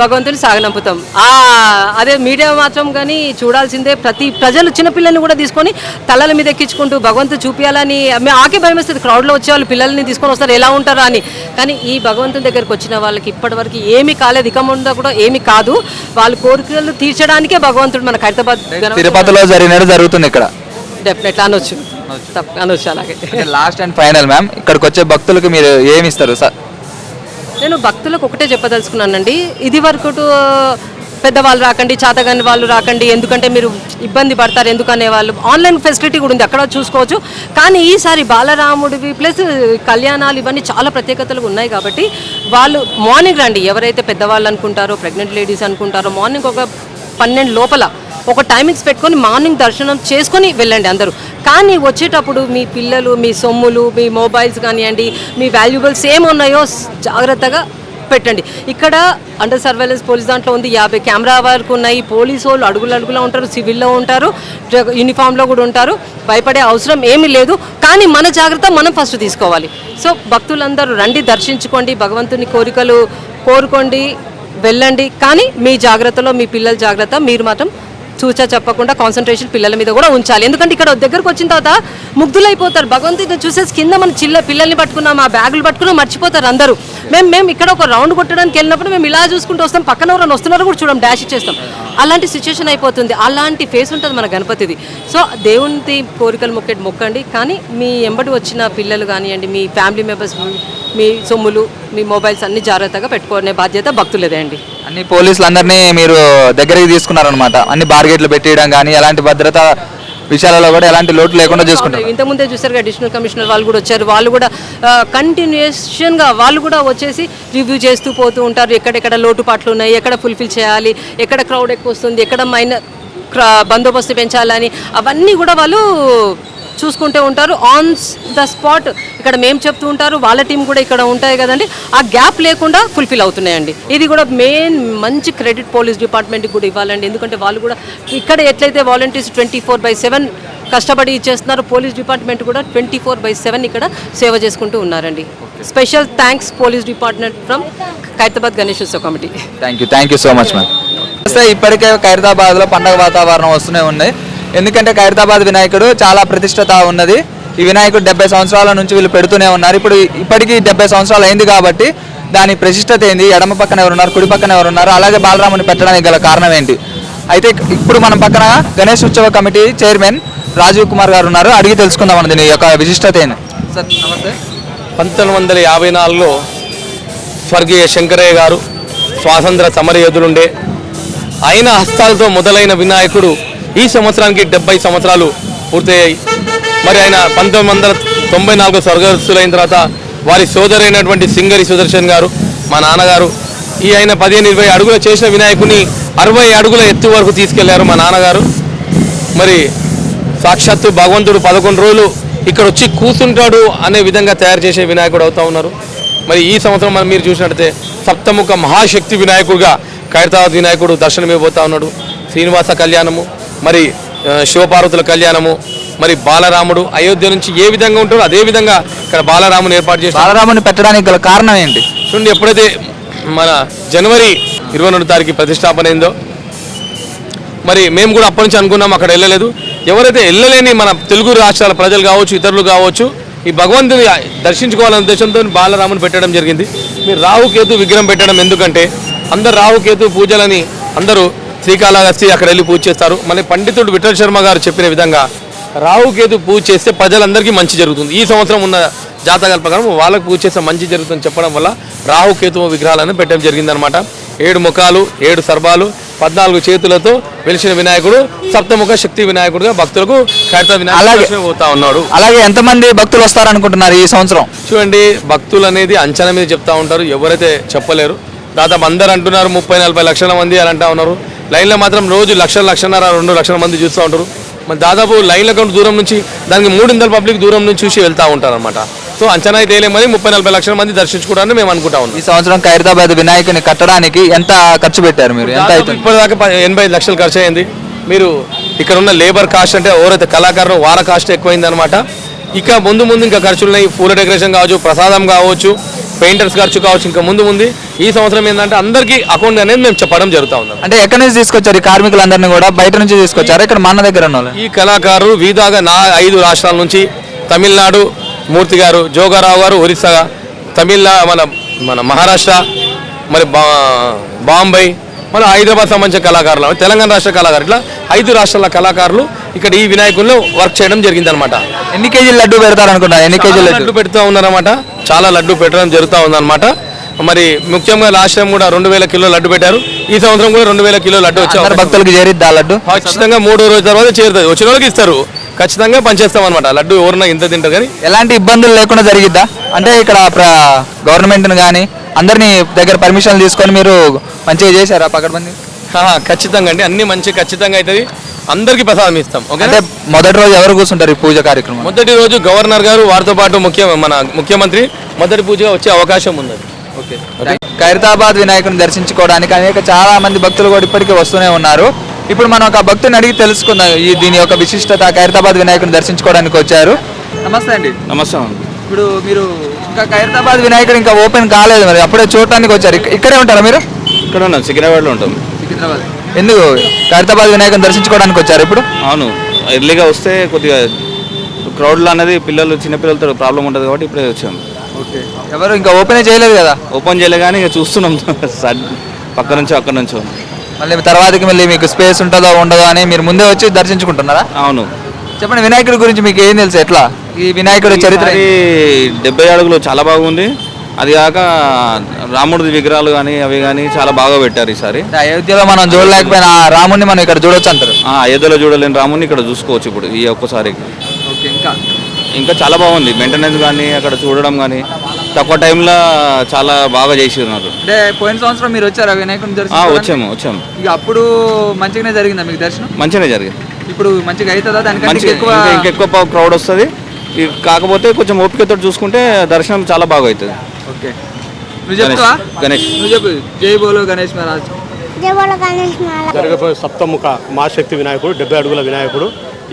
S2: భగవంతుని సాగనంపుతాం. అదే మీడియా మాత్రం కానీ చూడాల్సిందే. ప్రతి ప్రజలు చిన్నపిల్లల్ని కూడా తీసుకొని తలల మీద ఎక్కించుకుంటూ భగవంతుడు చూపించాలని ఆకే భయం వేస్తుంది. క్రౌడ్లో వచ్చే వాళ్ళు పిల్లల్ని తీసుకొని వస్తారు, ఎలా ఉంటారా అని. కానీ ఈ భగవంతుని దగ్గరికి వచ్చిన వాళ్ళకి ఇప్పటివరకు ఏమీ కాలేదు, ఇక ముందు కూడా ఏమీ కాదు. వాళ్ళ కోరికలు తీర్చడానికే భగవంతుడు మన ఖైరతాబాద్
S1: తిరుపతిలో జరుగుతుంది ఇక్కడ.
S2: డెఫినెట్లీ అనొచ్చు, అనొచ్చు. అలాగే
S1: లాస్ట్ అండ్ ఫైనల్ మ్యామ్, ఇక్కడికి వచ్చే భక్తులకు మీరు ఏమి ఇస్తారు సార్?
S2: నేను భక్తులకు ఒకటే చెప్పదలుచుకున్నానండి, ఇది వరకు పెద్దవాళ్ళు రాకండి, చేతగాని వాళ్ళు రాకండి, ఎందుకంటే మీరు ఇబ్బంది పడతారు ఎందుకనే వాళ్ళు. ఆన్లైన్ ఫెసిలిటీ కూడా ఉంది, అక్కడ చూసుకోవచ్చు. కానీ ఈసారి బాలరాముడివి ప్లస్ కళ్యాణాలు ఇవన్నీ చాలా ప్రత్యేకతలు ఉన్నాయి కాబట్టి వాళ్ళు మార్నింగ్ రండి. ఎవరైతే పెద్దవాళ్ళు అనుకుంటారో, ప్రెగ్నెంట్ లేడీస్ అనుకుంటారో, మార్నింగ్ ఒక 12 లోపల ఒక టైమింగ్స్ పెట్టుకొని మార్నింగ్ దర్శనం చేసుకొని వెళ్ళండి అందరూ. కానీ వచ్చేటప్పుడు మీ పిల్లలు, మీ సొమ్ములు, మీ మొబైల్స్ కానివ్వండి, మీ వాల్యుబుల్స్ ఏమున్నాయో జాగ్రత్తగా పెట్టండి. ఇక్కడ అండర్ సర్వేలెన్స్ పోలీస్ దాంట్లో ఉంది, 50 కెమెరా వరకు ఉన్నాయి. పోలీసు వాళ్ళు అడుగులో ఉంటారు, సివిల్లో ఉంటారు, యూనిఫామ్లో కూడా ఉంటారు. భయపడే అవసరం ఏమీ లేదు. కానీ మన జాగ్రత్త మనం ఫస్ట్ తీసుకోవాలి. సో భక్తులందరూ రండి, దర్శించుకోండి, భగవంతుని కోరికలు కోరుకోండి, వెళ్ళండి. కానీ మీ జాగ్రత్తలో మీ పిల్లల జాగ్రత్త మీరు మాత్రం చూచా చెప్పకుండా కాన్సన్ట్రేషన్ పిల్లల మీద కూడా ఉంచాలి. ఎందుకంటే ఇక్కడ దగ్గరకు వచ్చిన తర్వాత ముగ్ధులైపోతారు. భగవంతుని చూసేసి కింద మన పిల్లల్ని పట్టుకున్నాం, ఆ బ్యాగులు పట్టుకున్నాం, మర్చిపోతారు అందరూ. మేము ఇక్కడ ఒక రౌండ్ కొట్టడానికి వెళ్ళినప్పుడు మేము ఇలా చూసుకుంటూ వస్తాం, పక్కన ఎవరైనా వస్తున్నారో కూడా చూడం, డాష్ ఇచ్చేస్తాం. అలాంటి సిచ్యువేషన్ అయిపోతుంది. అలాంటి ఫేస్ ఉంటుంది మన గణపతిది. సో దేవుని కోరికలు మొక్కండి. కానీ మీ ఎంబడి వచ్చిన పిల్లలు కానివ్వండి, మీ ఫ్యామిలీ మెంబర్స్, మీ సొమ్ములు, మీ మొబైల్స్ అన్ని జాగ్రత్తగా పెట్టుకునే బాధ్యత భక్తులదే అండి.
S1: అన్ని పోలీసులు అందరినీ మీరు దగ్గరికి తీసుకున్నారనమాట. అన్ని బార్గేట్లు పెట్టేయడం కానీ ఎలాంటి భద్రత విషయాలలో కూడా ఎలాంటి లోటు లేకుండా చూసుకుంటారు.
S2: ఇంతకుముందే చూసారు అడిషనల్ కమిషనర్ వాళ్ళు కూడా వచ్చారు. వాళ్ళు కూడా కంటిన్యూషన్గా వాళ్ళు కూడా వచ్చేసి రివ్యూ చేస్తూ పోతూ ఉంటారు. ఎక్కడెక్కడ లోటుపాట్లు ఉన్నాయి, ఎక్కడ ఫుల్ఫిల్ చేయాలి, ఎక్కడ క్రౌడ్ ఎక్కువ వస్తుంది, ఎక్కడ బందోబస్తు పెంచాలని అవన్నీ కూడా వాళ్ళు చూసుకుంటూ ఉంటారు. ఆన్ ద స్పాట్ ఇక్కడ మేము చెప్తూ ఉంటారు, వాళ్ళ టీం కూడా ఇక్కడ ఉంటాయి కదండి. ఆ గ్యాప్ లేకుండా ఫుల్ఫిల్ అవుతున్నాయండి. ఇది కూడా మెయిన్ మంచి క్రెడిట్ పోలీస్ డిపార్ట్మెంట్కి కూడా ఇవ్వాలండి. ఎందుకంటే వాళ్ళు కూడా ఇక్కడ ఎట్లయితే వాలంటీర్స్ 24/7 కష్టపడి ఇచ్చేస్తున్నారు, పోలీస్ డిపార్ట్మెంట్ కూడా 24/7 ఇక్కడ సేవ చేసుకుంటూ ఉన్నారండి. Special thanks police department from Khairatabad Ganeshotsav committee.
S1: Thank you so much ma'am. ఇప్పటికే ఖైరతాబాద్లో పండగ వాతావరణం వస్తూనే ఉన్నాయి. ఎందుకంటే ఖైరతాబాద్ వినాయకుడు చాలా ప్రతిష్టత ఉన్నది. ఈ వినాయకుడు 70 సంవత్సరాల నుంచి వీళ్ళు పెడుతూనే ఉన్నారు. ఇప్పటికీ 70 సంవత్సరాలు అయింది కాబట్టి దాని ప్రతిష్టత ఏంది, ఎడమ పక్కన ఎవరున్నారు, కుడి పక్కన ఎవరున్నారు, అలాగే బాలరాముని పెట్టడానికి గల కారణం ఏంటి? అయితే ఇప్పుడు మనం పక్కన గణేష్ ఉత్సవ కమిటీ చైర్మన్ రాజీవ్ కుమార్ గారు ఉన్నారు, అడిగి తెలుసుకుందాం దీని యొక్క విశిష్టత ఏంది. సార్ నమస్తే.
S3: 1954లో స్వర్గీయ శంకరయ్య గారు స్వాతంత్ర సమరయోధులుండే ఆయన హస్తాలతో మొదలైన వినాయకుడు ఈ సంవత్సరానికి 70 సంవత్సరాలు పూర్తయ్యాయి. మరి ఆయన 1994 స్వర్గస్థులైన తర్వాత వారి సోదరైనటువంటి సింగరి సుదర్శన్ గారు మా నాన్నగారు ఈ ఆయన 15-20 అడుగులు చేసిన వినాయకుని 60 అడుగుల ఎత్తు వరకు తీసుకెళ్లారు మా నాన్నగారు. మరి సాక్షాత్తు భగవంతుడు 11 రోజులు ఇక్కడ వచ్చి కూర్చుంటాడు అనే విధంగా తయారు చేసే వినాయకుడు అవుతా ఉన్నారు. మరి ఈ సంవత్సరం మనం మీరు చూసినట్టయితే సప్తముఖ మహాశక్తి వినాయకుడుగా ఖైరతాబాద్ వినాయకుడు దర్శనమివ్వబోతా ఉన్నాడు. శ్రీనివాస కళ్యాణము, మరి శివపార్వతుల కళ్యాణము, మరి బాలరాముడు అయోధ్య నుంచి ఏ విధంగా ఉంటాడో అదే విధంగా ఇక్కడ బాలరాముని ఏర్పాటు చేసి
S1: బాలరాముని పెట్టడానికి గల కారణం ఏంటి?
S3: చూడండి, ఎప్పుడైతే మన జనవరి 22 తారీఖు ప్రతిష్టాపన అయిందో మరి మేము కూడా అప్పటి నుంచి అనుకున్నాం, అక్కడ వెళ్ళలేదు. ఎవరైతే వెళ్ళలేని మన తెలుగు రాష్ట్రాల ప్రజలు కావచ్చు, ఇతరులు కావచ్చు, ఈ భగవంతుని దర్శించుకోవాలనే ఉద్దేశంతో బాలరాముని పెట్టడం జరిగింది. మీరు రాహుకేతు విగ్రహం పెట్టడం ఎందుకంటే అందరు రాహుకేతు పూజలని అందరూ శ్రీకాళహస్తి అక్కడ వెళ్ళి పూజ చేస్తారు. మళ్ళీ పండితుడు విఠల్ శర్మ గారు చెప్పిన విధంగా రాహుకేతు పూజ చేస్తే ప్రజలందరికీ మంచి జరుగుతుంది. ఈ సంవత్సరం ఉన్న జాతకాల ప్రకారం వాళ్ళకు పూజ చేస్తే మంచి జరుగుతుందని చెప్పడం వల్ల రాహుకేతు విగ్రహాలను పెట్టడం జరిగిందనమాట. 7 ముఖాలు 7 సర్బాలు 14 చేతులతో వెలిసిన వినాయకుడు సప్తముఖ శక్తి వినాయకుడుగా భక్తులకు ఖైరతాబాద్ వినాయకుడు పోతా ఉన్నాడు.
S1: అలాగే ఎంతమంది భక్తులు వస్తారనుకుంటున్నారు ఈ సంవత్సరం?
S3: చూడండి, భక్తులు అనేది అంచనా మీద చెప్తా ఉంటారు, ఎవరైతే చెప్పలేరు. దాదాపు అందరు అంటున్నారు 30-40 లక్షల మంది అని అంటా ఉన్నారు. లైన్లో మాత్రం రోజు 1,00,000-1,50,000 2 లక్షల మంది చూస్తూ ఉంటారు. మరి దాదాపు లైన్ల కంటే దూరం నుంచి దానికి 300 పబ్లిక్ దూరం నుంచి చూసి వెళ్తూ ఉంటారు అనమాట. సో అంచనా అయితే ఏమని 30-40 లక్షల మంది దర్శించుకోవడానికి మేము అనుకుంటా ఉన్నాం.
S1: ఈ సంవత్సరం ఖైరతాబాద్ వినాయకుని కట్టడానికి ఎంత ఖర్చు పెట్టారు మీరు? ఎంత అవుతుంది?
S3: ఇప్పటిదాకా 85 లక్షలు ఖర్చు అయింది. మీరు ఇక్కడ ఉన్న లేబర్ కాస్ట్ అంటే ఎవరైతే కళాకారులు వాళ్ళ కాస్ట్ ఎక్కువైంది అనమాట. ఇక ముందు ఇంకా ఖర్చులు ఉన్నాయి. పూల డెకరేషన్ కావచ్చు, ప్రసాదం కావచ్చు, పెయింటర్స్ ఖర్చు కావచ్చు, ఇంకా ముందు ఈ సంవత్సరం ఏంటంటే అందరికీ అకౌంట్ అనేది మేము చెప్పడం జరుగుతూ ఉంది.
S1: అంటే ఎక్కడి నుంచి తీసుకొచ్చారు ఈ కార్మికులందరినీ కూడా? బయట నుంచి తీసుకొచ్చారు, ఇక్కడ మన దగ్గర ఉన్న
S3: ఈ కళాకారులు వీధాగా 5 రాష్ట్రాల నుంచి తమిళనాడు మూర్తి గారు, జోగారావు గారు ఒరిస్సా, మన మహారాష్ట్ర, మరి బాంబే, మన హైదరాబాద్ సంబంధించిన కళాకారులు, తెలంగాణ రాష్ట్ర కళాకారులు, ఇట్లా 5 రాష్ట్రాల కళాకారులు ఇక్కడ ఈ వినాయకుల్లో వర్క్ చేయడం జరిగింది అనమాట.
S1: ఎన్ని కేజీలు లడ్డు పెడతారు అనుకుంటున్నారు? ఎన్ని కేజీలు
S3: లడ్డు పెడుతూ ఉన్నారన్నమాట. చాలా లడ్డు పెట్టడం జరుగుతూ ఉందన్నమాట. మరి ముఖ్యంగా లాస్ట్ టైం కూడా 2,000 కిలో లడ్డు పెట్టారు. ఈ సంవత్సరం కూడా 2,000 కిలో లడ్డు వచ్చారు.
S1: భక్తులకు చేరిద్దా లడ్డు?
S3: ఖచ్చితంగా 3వ రోజు తర్వాత చేరుతుంది. వచ్చిన వాళ్ళకి ఇస్తారు, ఖచ్చితంగా పనిచేస్తాం అనమాట. లడ్డు ఎవరన్నా ఇంత తింటారు కానీ
S1: ఎలాంటి ఇబ్బందులు లేకుండా జరిగిద్దా? అంటే ఇక్కడ గవర్నమెంట్ని కానీ అందరినీ దగ్గర పర్మిషన్లు తీసుకొని మీరు మంచిగా చేశారా పకడ్బందీ?
S3: ఖచ్చితంగా అండి, అన్ని మంచి ఖచ్చితంగా అవుతుంది. అందరికీ ప్రసాదం ఇస్తాం.
S1: అంటే మొదటి రోజు ఎవరు కూర్చుంటారు ఈ పూజ కార్యక్రమం?
S3: మొదటి రోజు గవర్నర్ గారు వారితో పాటు మన ముఖ్యమంత్రి మొదటి పూజగా వచ్చే అవకాశం ఉంది.
S1: ఓకే. ఖైరతాబాద్ వినాయకుని దర్శించుకోవడానికి చాలా మంది భక్తులు కూడా ఇప్పటికీ వస్తూనే ఉన్నారు. ఇప్పుడు మనం ఒక భక్తుని అడిగి తెలుసుకుందాం దీని యొక్క విశిష్టత. ఖైరతాబాద్ వినాయకుని దర్శించుకోవడానికి వచ్చారు. నమస్తే అండి.
S3: నమస్తే.
S1: ఇప్పుడు మీరు ఇంకా ఖైరతాబాద్ వినాయకుడు ఇంకా ఓపెన్ కాలేదు, మరి అప్పుడే చూడటానికి వచ్చారు. ఇక్కడే ఉంటారా మీరు?
S3: ఇక్కడ ఉన్నాం, సికింద్రాబాద్లో ఉంటాం.
S1: సికింద్రాబాద్. ఎందుకు ఖైరతాబాద్ వినాయకుని దర్శించుకోవడానికి వచ్చారు ఇప్పుడు?
S4: అవును, ఎర్లీగా వస్తే కొద్దిగా క్రౌడ్లో అనేది చిన్నపిల్లలతో ప్రాబ్లం ఉంటుంది కాబట్టి ఇప్పుడే వచ్చాము.
S1: ఓకే. ఎవరు ఇంకా ఓపెన్ చేయలేదు కదా?
S4: ఓపెన్ చేయలేదు కానీ ఇక చూస్తున్నాం పక్క నుంచి అక్కడ నుంచి.
S1: మళ్ళీ తర్వాతకి మళ్ళీ మీకు స్పేస్ ఉంటుందో ఉండదో అని మీరు ముందే వచ్చి దర్శించుకుంటున్నారా?
S4: అవును.
S1: చెప్పండి, వినాయకుడి గురించి మీకు ఏం తెలుసు? ఎట్లా ఈ వినాయకుడి చరిత్ర?
S4: 70 అడుగులు చాలా బాగుంది. అది కాక రాముడి విగ్రహాలు కానీ అవి కానీ చాలా బాగా పెట్టారు ఈసారి.
S1: అయోధ్యలో మనం చూడలేకపోయినా రాముడిని మనం ఇక్కడ చూడొచ్చు అంటారు.
S4: అయోధ్యలో చూడలేని రాముడిని ఇక్కడ చూసుకోవచ్చు ఇప్పుడు ఈ ఒక్కసారికి.
S1: ఓకే.
S4: ఇంకా చాలా బాగుంది మెయింటెనెన్స్ కానీ అక్కడ చూడడం కానీ తక్కువ టైంలో చాలా బాగా చేసినారు.
S1: అంటే పోయిన సంవత్సరం మీరు వచ్చారా వినాయకుడిని దర్శనం?
S4: వచ్చాము.
S1: ఇక అప్పుడు మంచిగానే జరిగిందా మీకు దర్శనం?
S4: మంచిగానే జరిగింది.
S1: ఇప్పుడు మంచిగా అవుతుందా? దానికంటే
S4: ఇంకెక్కువ క్రౌడ్ వస్తుంది. కాకపోతే కొంచెం ఓపికతో చూసుకుంటే దర్శనం చాలా బాగా అవుతుంది.
S1: ఓకే. నువ్వు చెప్తావా?
S4: గణేష్
S1: నువ్వు చెప్పు. జై బోలో గణేష్ మహారాజ్.
S5: జరగబోయే సప్తముఖ మహాశక్తి వినాయకుడు 70 అడుగుల వినాయకుడు,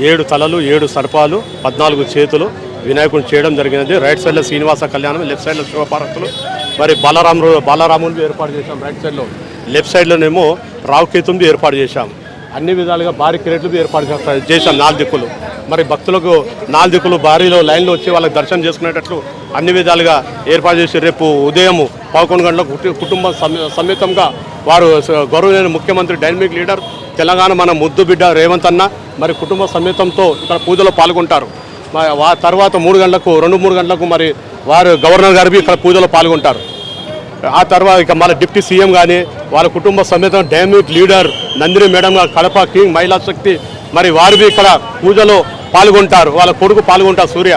S5: 7 తలలు 7 సర్పాలు 14 చేతులు వినాయకుడిని చేయడం జరిగినది. రైట్ సైడ్లో శ్రీనివాస కళ్యాణం, లెఫ్ట్ సైడ్లో శివపార్వతులు, మరి బాలరాముని ఏర్పాటు చేశాం. రైట్ సైడ్లో, లెఫ్ట్ సైడ్లోనేమో రావుకేతుని ఏర్పాటు చేశాం. అన్ని విధాలుగా భారీ క్రేట్లు ఏర్పాటు చేశాం 4 దిక్కులు. మరి భక్తులకు 4 దిక్కులు భారీలో లైన్లో వచ్చి వాళ్ళకి దర్శనం చేసుకునేటట్లు అన్ని విధాలుగా ఏర్పాటు చేసి రేపు ఉదయం 11 గంటలకు కుటుంబ సమేతంగా వారు గౌరవనీయ ముఖ్యమంత్రి డైనమిక్ లీడర్ తెలంగాణ మన ముద్దు బిడ్డ రేవంత్ అన్న మరి కుటుంబ సమేతంతో ఇక్కడ పూజలో పాల్గొంటారు. తర్వాత 3 గంటలకు 2-3 గంటలకు మరి వారు గవర్నర్ గారు ఇక్కడ పూజలో పాల్గొంటారు. ఆ తర్వాత ఇక మన డిప్యూటీ సీఎం కానీ వాళ్ళ కుటుంబ సమేతం డైనమిక్ లీడర్ నందిని మేడం గారు కడప కింగ్ మహిళా శక్తి మరి వారు ఇక్కడ పూజలో పాల్గొంటారు. వాళ్ళ కొడుకు పాల్గొంటారు సూర్య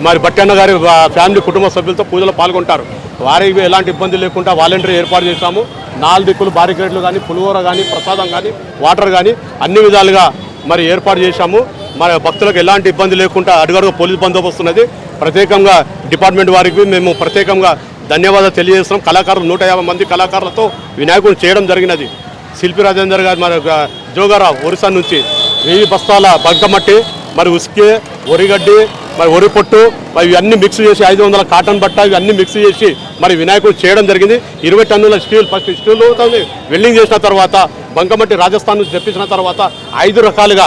S5: మరి బట్టన్న గారి ఫ్యామిలీ కుటుంబ సభ్యులతో పూజలో పాల్గొంటారు. వారికి ఎలాంటి ఇబ్బంది లేకుండా వాలంటీర్ ఏర్పాటు చేశాము. 4 దిక్కులు బారికేడ్లు కానీ పులిహోర కానీ ప్రసాదం కానీ వాటర్ కానీ అన్ని విధాలుగా మరి ఏర్పాటు చేశాము. మరి భక్తులకు ఎలాంటి ఇబ్బంది లేకుండా అడుగడుగు పోలీస్ బందోబస్తు ఉన్నది. ప్రత్యేకంగా డిపార్ట్మెంట్ వారికి మేము ప్రత్యేకంగా ధన్యవాదాలు తెలియజేస్తున్నాం. కళాకారులు 150 మంది కళాకారులతో వినాయకుడిని చేయడం జరిగినది. శిల్పి రాజేందర్ గారు మరి జోగారావు ఒరిస్సా నుంచి 1000 బస్తాల బంకమట్టి మరి ఉసికే వరిగడ్డి మరి వరి పొట్టు మరి ఇవన్నీ మిక్స్ చేసి 500 కాటన్ బట్ట ఇవన్నీ మిక్స్ చేసి మరి వినాయకుడు చేయడం జరిగింది. 20 టన్నుల స్టీల్ ఫస్ట్ స్టీల్ అవుతుంది. వెల్డింగ్ చేసిన తర్వాత బంకమట్టి రాజస్థాన్ నుంచి తెప్పించిన తర్వాత 5 రకాలుగా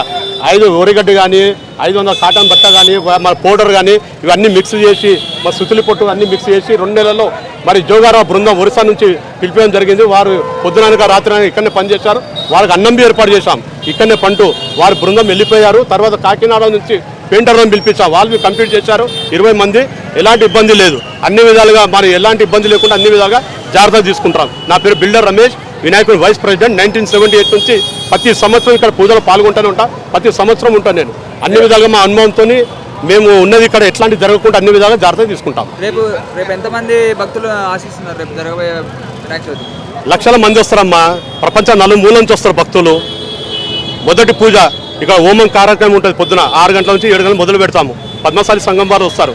S5: 5 వరిగడ్డి కానీ 500 కాటన్ బట్ట కానీ మరి పౌడర్ కానీ ఇవన్నీ మిక్స్ చేసి మరి సుతులి పొట్టు అన్నీ మిక్స్ చేసి 2 నెలల్లో మరి జోగారావు బృందం ఒరిస్సా నుంచి పిలిపించడం జరిగింది. వారు పొద్దుననక రాత్రి ఇక్కడనే పనిచేశారు. వాళ్ళకి అన్నం ఏర్పాటు చేశాం. ఇక్కడనే పంటూ వారి బృందం వెళ్ళిపోయారు. తర్వాత కాకినాడ నుంచి పెయింటర్లను పిలిపించాం. వాళ్ళు కంప్లీట్ చేశారు 20 మంది. ఎలాంటి ఇబ్బంది లేదు. అన్ని విధాలుగా మరి ఎలాంటి ఇబ్బంది లేకుండా అన్ని విధాలుగా జాగ్రత్తలు తీసుకుంటాం. నా పేరు బిల్డర్ రమేష్, వినాయకుడి వైస్ ప్రెసిడెంట్. 1978 నుంచి ప్రతి సంవత్సరం ఇక్కడ పూజలో పాల్గొంటూనే ఉంటా. ప్రతి సంవత్సరం ఉంటాను నేను. అన్ని విధాలుగా మా అనుభవంతో మేము ఉన్నది ఇక్కడ ఎట్లాంటి జరగకుండా అన్ని విధాలుగా జాగ్రత్తలు తీసుకుంటాం.
S1: రేపు ఎంతమంది భక్తులు ఆశిస్తున్నారు రేపు జరగబోయే వినాయక చవితి?
S5: లక్షల మంది వస్తారమ్మా. ప్రపంచం నలుమూల నుంచి వస్తారు భక్తులు. మొదటి పూజ ఇక్కడ హోమం కార్యక్రమం ఉంటుంది. పొద్దున 6 గంటల నుంచి 7 గంటలు మొదలు పెడతాము. పద్మశాలి సంఘం వారు వస్తారు.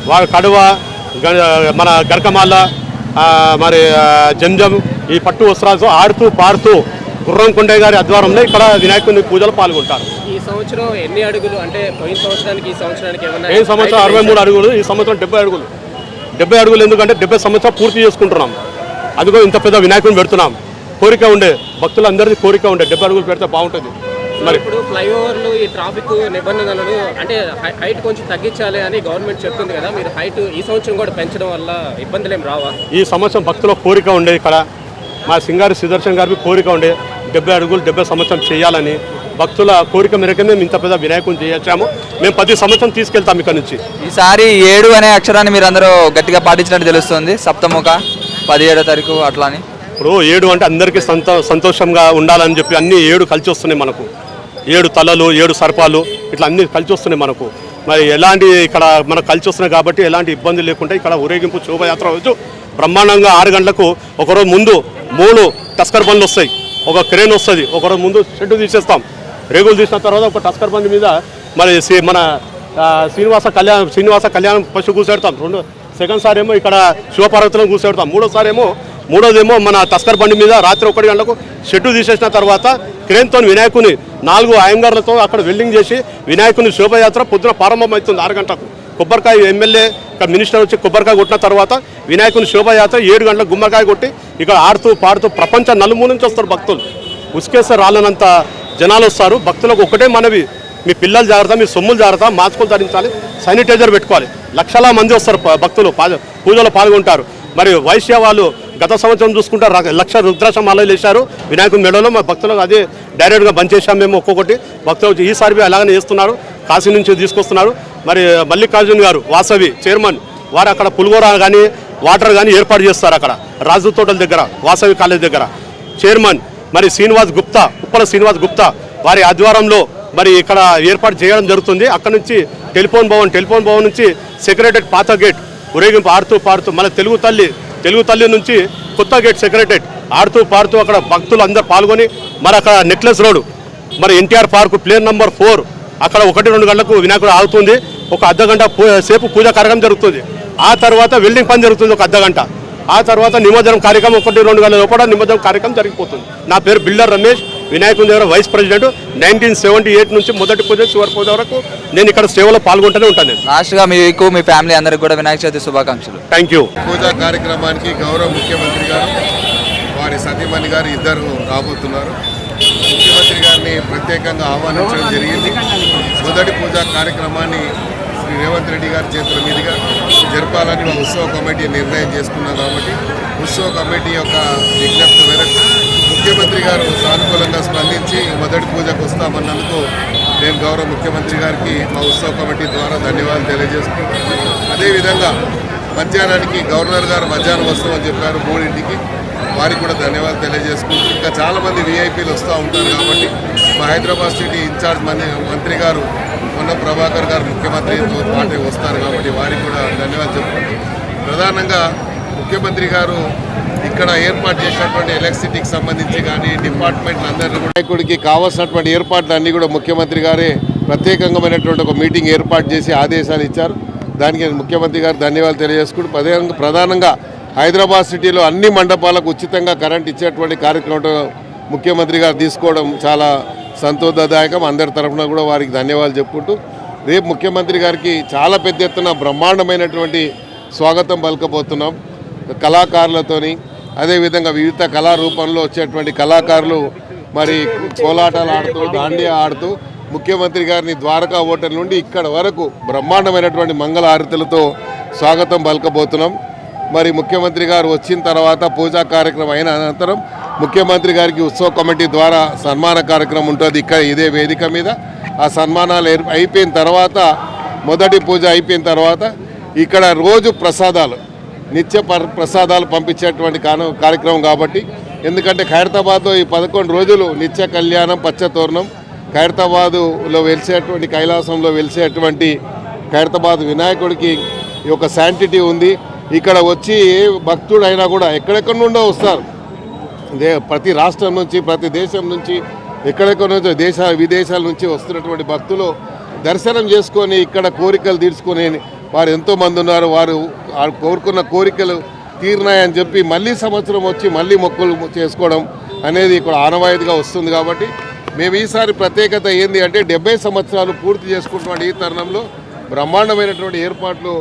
S5: వారు కడువ మన గరకమాల మరి జంజం ఈ పట్టు వస్త్రాలతో ఆడుతూ పాడుతూ గుర్రం కొండయ్య గారి ఆధ్వర్యంలో ఇక్కడ వినాయకుని పూజలు పాల్గొంటారు.
S6: ఈ సంవత్సరం ఎన్ని అడుగులు అంటే పోయిన సంవత్సరానికి ఈ సంవత్సరానికి ఏమన్నా?
S5: ఈ సంవత్సరం 63 అడుగులు, ఈ సంవత్సరం 70 అడుగులు. 70 అడుగులు ఎందుకంటే 70 సంవత్సరాలు పూర్తి చేసుకుంటున్నాం. అందుకో ఇంత పెద్ద వినాయకుని పెడుతున్నాం. కోరిక ఉండే భక్తులందరిది కోరిక ఉండే 70 అడుగులు పెడితే బాగుంటుంది.
S6: మరి ఇప్పుడు ఫ్లైఓవర్లు ఈ ట్రాఫిక్ నిబంధనలను అంటే హైట్ కొంచెం తగ్గించాలి అని గవర్నమెంట్ చెప్తుంది కదా, మీరు హైట్ ఈ సంవత్సరం కూడా పెంచడం వల్ల ఇబ్బందులు ఏం రావా?
S5: ఈ సంవత్సరం భక్తుల కోరిక ఉండే. ఇక్కడ మా సింగారి సుదర్శన్ గారికి కోరిక ఉండే 70 అడుగులు 70 సంవత్సరం చేయాలని. భక్తుల కోరిక మేరకే మేము ఇంత పెద్ద వినాయకుని చేయొచ్చాము. మేము 10 సంవత్సరం తీసుకెళ్తాం ఇక్కడ నుంచి.
S1: ఈసారి 7 అనే అక్షరాన్ని మీరు అందరూ గట్టిగా పాటించినట్టు తెలుస్తుంది. సప్తముఖ 17వ తారీఖు అట్లా అని.
S5: ఇప్పుడు 7 అంటే అందరికీ సంతోషంగా ఉండాలని చెప్పి అన్ని 7 కలిసి వస్తున్నాయి మనకు. 7 తలలు 7 సర్పాలు ఇట్లా అన్ని కలిసి వస్తున్నాయి మనకు. మరి ఎలాంటి ఇక్కడ మనకు కలిసి వస్తున్నాయి కాబట్టి ఎలాంటి ఇబ్బంది లేకుండా ఇక్కడ ఊరేగింపు శోభయాత్ర రోజు బ్రహ్మాండంగా 6 గంటలకు ఒకరోజు ముందు 3 టస్కర్ బండ్లు వస్తాయి, ఒక క్రేన్ వస్తుంది. ఒకరోజు ముందు షెడ్ తీసేస్తాం. రేగులు తీసిన తర్వాత ఒక టస్కర్ బండి మీద మరి మన శ్రీనివాస కళ్యాణం పశు కూర్చోడతాం. సెకండ్ సారి ఏమో ఇక్కడ శివపార్వతులను కూర్చోడతాం. మూడోదేమో మన టస్కర్ బండి మీద రాత్రి 1 గంటలకు షెడ్డు తీసేసిన తర్వాత క్రేన్తో వినాయకుని 4 అయ్యంగార్లతో అక్కడ వెల్డింగ్ చేసి వినాయకుని శోభయాత్ర పొద్దున ప్రారంభమవుతుంది 6 గంటలకు. కొబ్బరికాయ ఎమ్మెల్యే ఇక్కడ మినిస్టర్ వచ్చి కొబ్బరికాయ కొట్టిన తర్వాత వినాయకుని శోభయాత్ర 7 గంటలకు గుమ్మకాయ కొట్టి ఇక్కడ ఆడుతూ పాడుతూ ప్రపంచం నలుమూల నుంచి వస్తారు భక్తులు. ఉసుకేస్తే రాళ్ళనంత జనాలు వస్తారు. భక్తులకు ఒకటే మనవి, మీ పిల్లలు జాగ్రత్త, మీ సొమ్ములు జాగ్రత్త, మాస్కులు ధరించాలి, శానిటైజర్ పెట్టుకోవాలి. లక్షల మంది వస్తారు భక్తులు పూజలో పాల్గొంటారు. మరి వైశ్య వాళ్ళు గత సంవత్సరం చూసుకుంటే 1,00,000 రుద్రాక్ష మాలలు వేశారు వినాయకుని మెడలో. మా భక్తులకు అదే డైరెక్ట్గా బంద్ చేశాం మేము ఒక్కొక్కటి. భక్తులు ఈసారి అలాగనే చేస్తున్నారు. కాశీ నుంచి తీసుకొస్తున్నారు. మరి మల్లికార్జున్ గారు వాసవి చైర్మన్ వారు అక్కడ పులిగోర కానీ వాటర్ కానీ ఏర్పాటు చేస్తారు. అక్కడ రాజు తోటల దగ్గర వాసవి కాలేజ్ దగ్గర చైర్మన్ మరి ఉప్పల శ్రీనివాస్ గుప్తా వారి ఆధ్వర్యంలో మరి ఇక్కడ ఏర్పాటు చేయడం జరుగుతుంది. అక్కడ నుంచి టెలిఫోన్ భవన్ నుంచి సెక్రటరేట్ పాత గేట్ ఊరేగింపు ఆడుతూ పాడుతూ మన తెలుగు తల్లి నుంచి కొత్త గేట్ సెక్రటరేట్ ఆడుతూ పాడుతూ అక్కడ భక్తులు అందరూ పాల్గొని మరి అక్కడ నెక్లెస్ రోడ్ మరి ఎన్టీఆర్ పార్క్ ప్లేన్ నెంబర్ 4 అక్కడ 1-2 గంటలకు వినాయకుడు ఆగుతుంది. ఒక అర్ధగంట సేపు పూజా కార్యక్రమం జరుగుతుంది. ఆ తర్వాత వెల్డింగ్ పని జరుగుతుంది ఒక అర్ధగంట. ఆ తర్వాత నిమజ్జనం కార్యక్రమం 1-2 గంటల లోపల నిమజ్జనం కార్యక్రమం జరిగిపోతుంది. నా పేరు బిల్డర్ రమేష్, వినాయకుని దగ్గర వైస్ ప్రెసిడెంట్. 1978 నుంచి మొదటి పూజ చివరి పూజ వరకు నేను ఇక్కడ సేవలో పాల్గొంటూనే ఉంటాను.
S1: లాస్ట్గా మీకు మీ ఫ్యామిలీ అందరికి కూడా వినాయక చవితి శుభాకాంక్షలు.
S5: Thank you.
S7: పూజా కార్యక్రమానికి గౌరవ ముఖ్యమంత్రి గారు వారి సతీమణి గారు ఇద్దరు రాబోతున్నారు. ముఖ్యమంత్రి గారిని ప్రత్యేకంగా ఆహ్వానించడం జరిగింది. మొదటి పూజా కార్యక్రమాన్ని శ్రీ రేవంత్ రెడ్డి గారి చేతుల మీదుగా జరపాలని మా ఉత్సవ కమిటీ నిర్ణయం చేసుకున్నాం. కాబట్టి ఉత్సవ కమిటీ యొక్క విజ్ఞప్తి మేరకు ముఖ్యమంత్రి గారు సానుకూలంగా స్పందించి మొదటి పూజకు వస్తామన్నందుకు నేను గౌరవ ముఖ్యమంత్రి గారికి మా ఉత్సవ కమిటీ ద్వారా ధన్యవాదాలు తెలియజేసుకుంటున్నాను. అదేవిధంగా మధ్యాహ్నానికి గవర్నర్ గారు మధ్యాహ్నం వస్తామని చెప్పారు 3ంటికి. వారికి కూడా ధన్యవాదాలు తెలియజేసుకుంటూ ఇంకా చాలామంది వీఐపీలు వస్తూ ఉంటారు. కాబట్టి మా హైదరాబాద్ సిటీ ఇన్ఛార్జ్ మంత్రి గారు మొన్న ప్రభాకర్ గారు ముఖ్యమంత్రితో పాటు వస్తారు. కాబట్టి వారికి కూడా ధన్యవాదాలు చెప్పుకుంటూ ప్రధానంగా ముఖ్యమంత్రి గారు ఇక్కడ ఏర్పాటు చేసినటువంటి ఎలక్ట్రిసిటీకి సంబంధించి కానీ డిపార్ట్మెంట్లు అందరినీ కూడా నాయకుడికి కావాల్సినటువంటి ఏర్పాట్లు అన్నీ కూడా ముఖ్యమంత్రి గారే ప్రత్యేకమైనటువంటి ఒక మీటింగ్ ఏర్పాటు చేసి ఆదేశాలు ఇచ్చారు. దానికి ముఖ్యమంత్రి గారు ధన్యవాదాలు తెలియజేసుకుంటూ ప్రధానంగా హైదరాబాద్ సిటీలో అన్ని మండపాలకు ఉచితంగా కరెంట్ ఇచ్చేటువంటి కార్యక్రమం ముఖ్యమంత్రి గారు తీసుకోవడం చాలా సంతోషదాయకం. అందరి తరఫున కూడా వారికి ధన్యవాదాలు చెప్పుకుంటూ రేపు ముఖ్యమంత్రి గారికి చాలా పెద్ద ఎత్తున బ్రహ్మాండమైనటువంటి స్వాగతం పలకబోతున్నాం కళాకారులతోని. అదేవిధంగా వివిధ కళారూపంలో వచ్చేటువంటి కళాకారులు మరి కోలాటాలు ఆడుతూ దాండియా ఆడుతూ ముఖ్యమంత్రి గారిని ద్వారకా హోటల్ నుండి ఇక్కడ వరకు బ్రహ్మాండమైనటువంటి మంగళ హారతులతో స్వాగతం పలకబోతున్నాం. మరి ముఖ్యమంత్రి గారు వచ్చిన తర్వాత పూజా కార్యక్రమం అయిన అనంతరం ముఖ్యమంత్రి గారికి ఉత్సవ కమిటీ ద్వారా సన్మాన కార్యక్రమం ఉంటుంది ఇక్కడ ఇదే వేదిక మీద. ఆ సన్మానాలు అయిపోయిన తర్వాత మొదటి పూజ అయిపోయిన తర్వాత ఇక్కడ రోజు ప్రసాదాలు నిత్య ప్రసాదాలు పంపించేటువంటి కార్యక్రమం కాబట్టి ఎందుకంటే ఖైరతాబాద్లో ఈ 11 రోజులు నిత్య కళ్యాణం పచ్చతోరణం ఖైరతాబాదులో వెలిసేటువంటి కైలాసంలో వెలిసేటువంటి ఖైరతాబాద్ వినాయకుడికి ఒక శాంటిటీ ఉంది. ఇక్కడ వచ్చి ఏ భక్తుడైనా కూడా ఎక్కడెక్కడి నుండో వస్తారు. ప్రతి రాష్ట్రం నుంచి ప్రతి దేశం నుంచి ఎక్కడెక్కడి నుంచో విదేశాల నుంచి వస్తున్నటువంటి భక్తులు దర్శనం చేసుకొని ఇక్కడ కోరికలు తీర్చుకొని వారు ఎంతోమంది ఉన్నారు. వారు కోరుకున్న కోరికలు తీరినాయని చెప్పి మళ్ళీ సంవత్సరం వచ్చి మళ్ళీ మొక్కులు చేసుకోవడం అనేది ఇక్కడ ఆనవాయితీగా వస్తుంది. కాబట్టి మేము ఈసారి ప్రత్యేకత ఏంది అంటే 70 సంవత్సరాలు పూర్తి చేసుకుంటున్న ఈ తరుణంలో బ్రహ్మాండమైనటువంటి ఏర్పాట్లు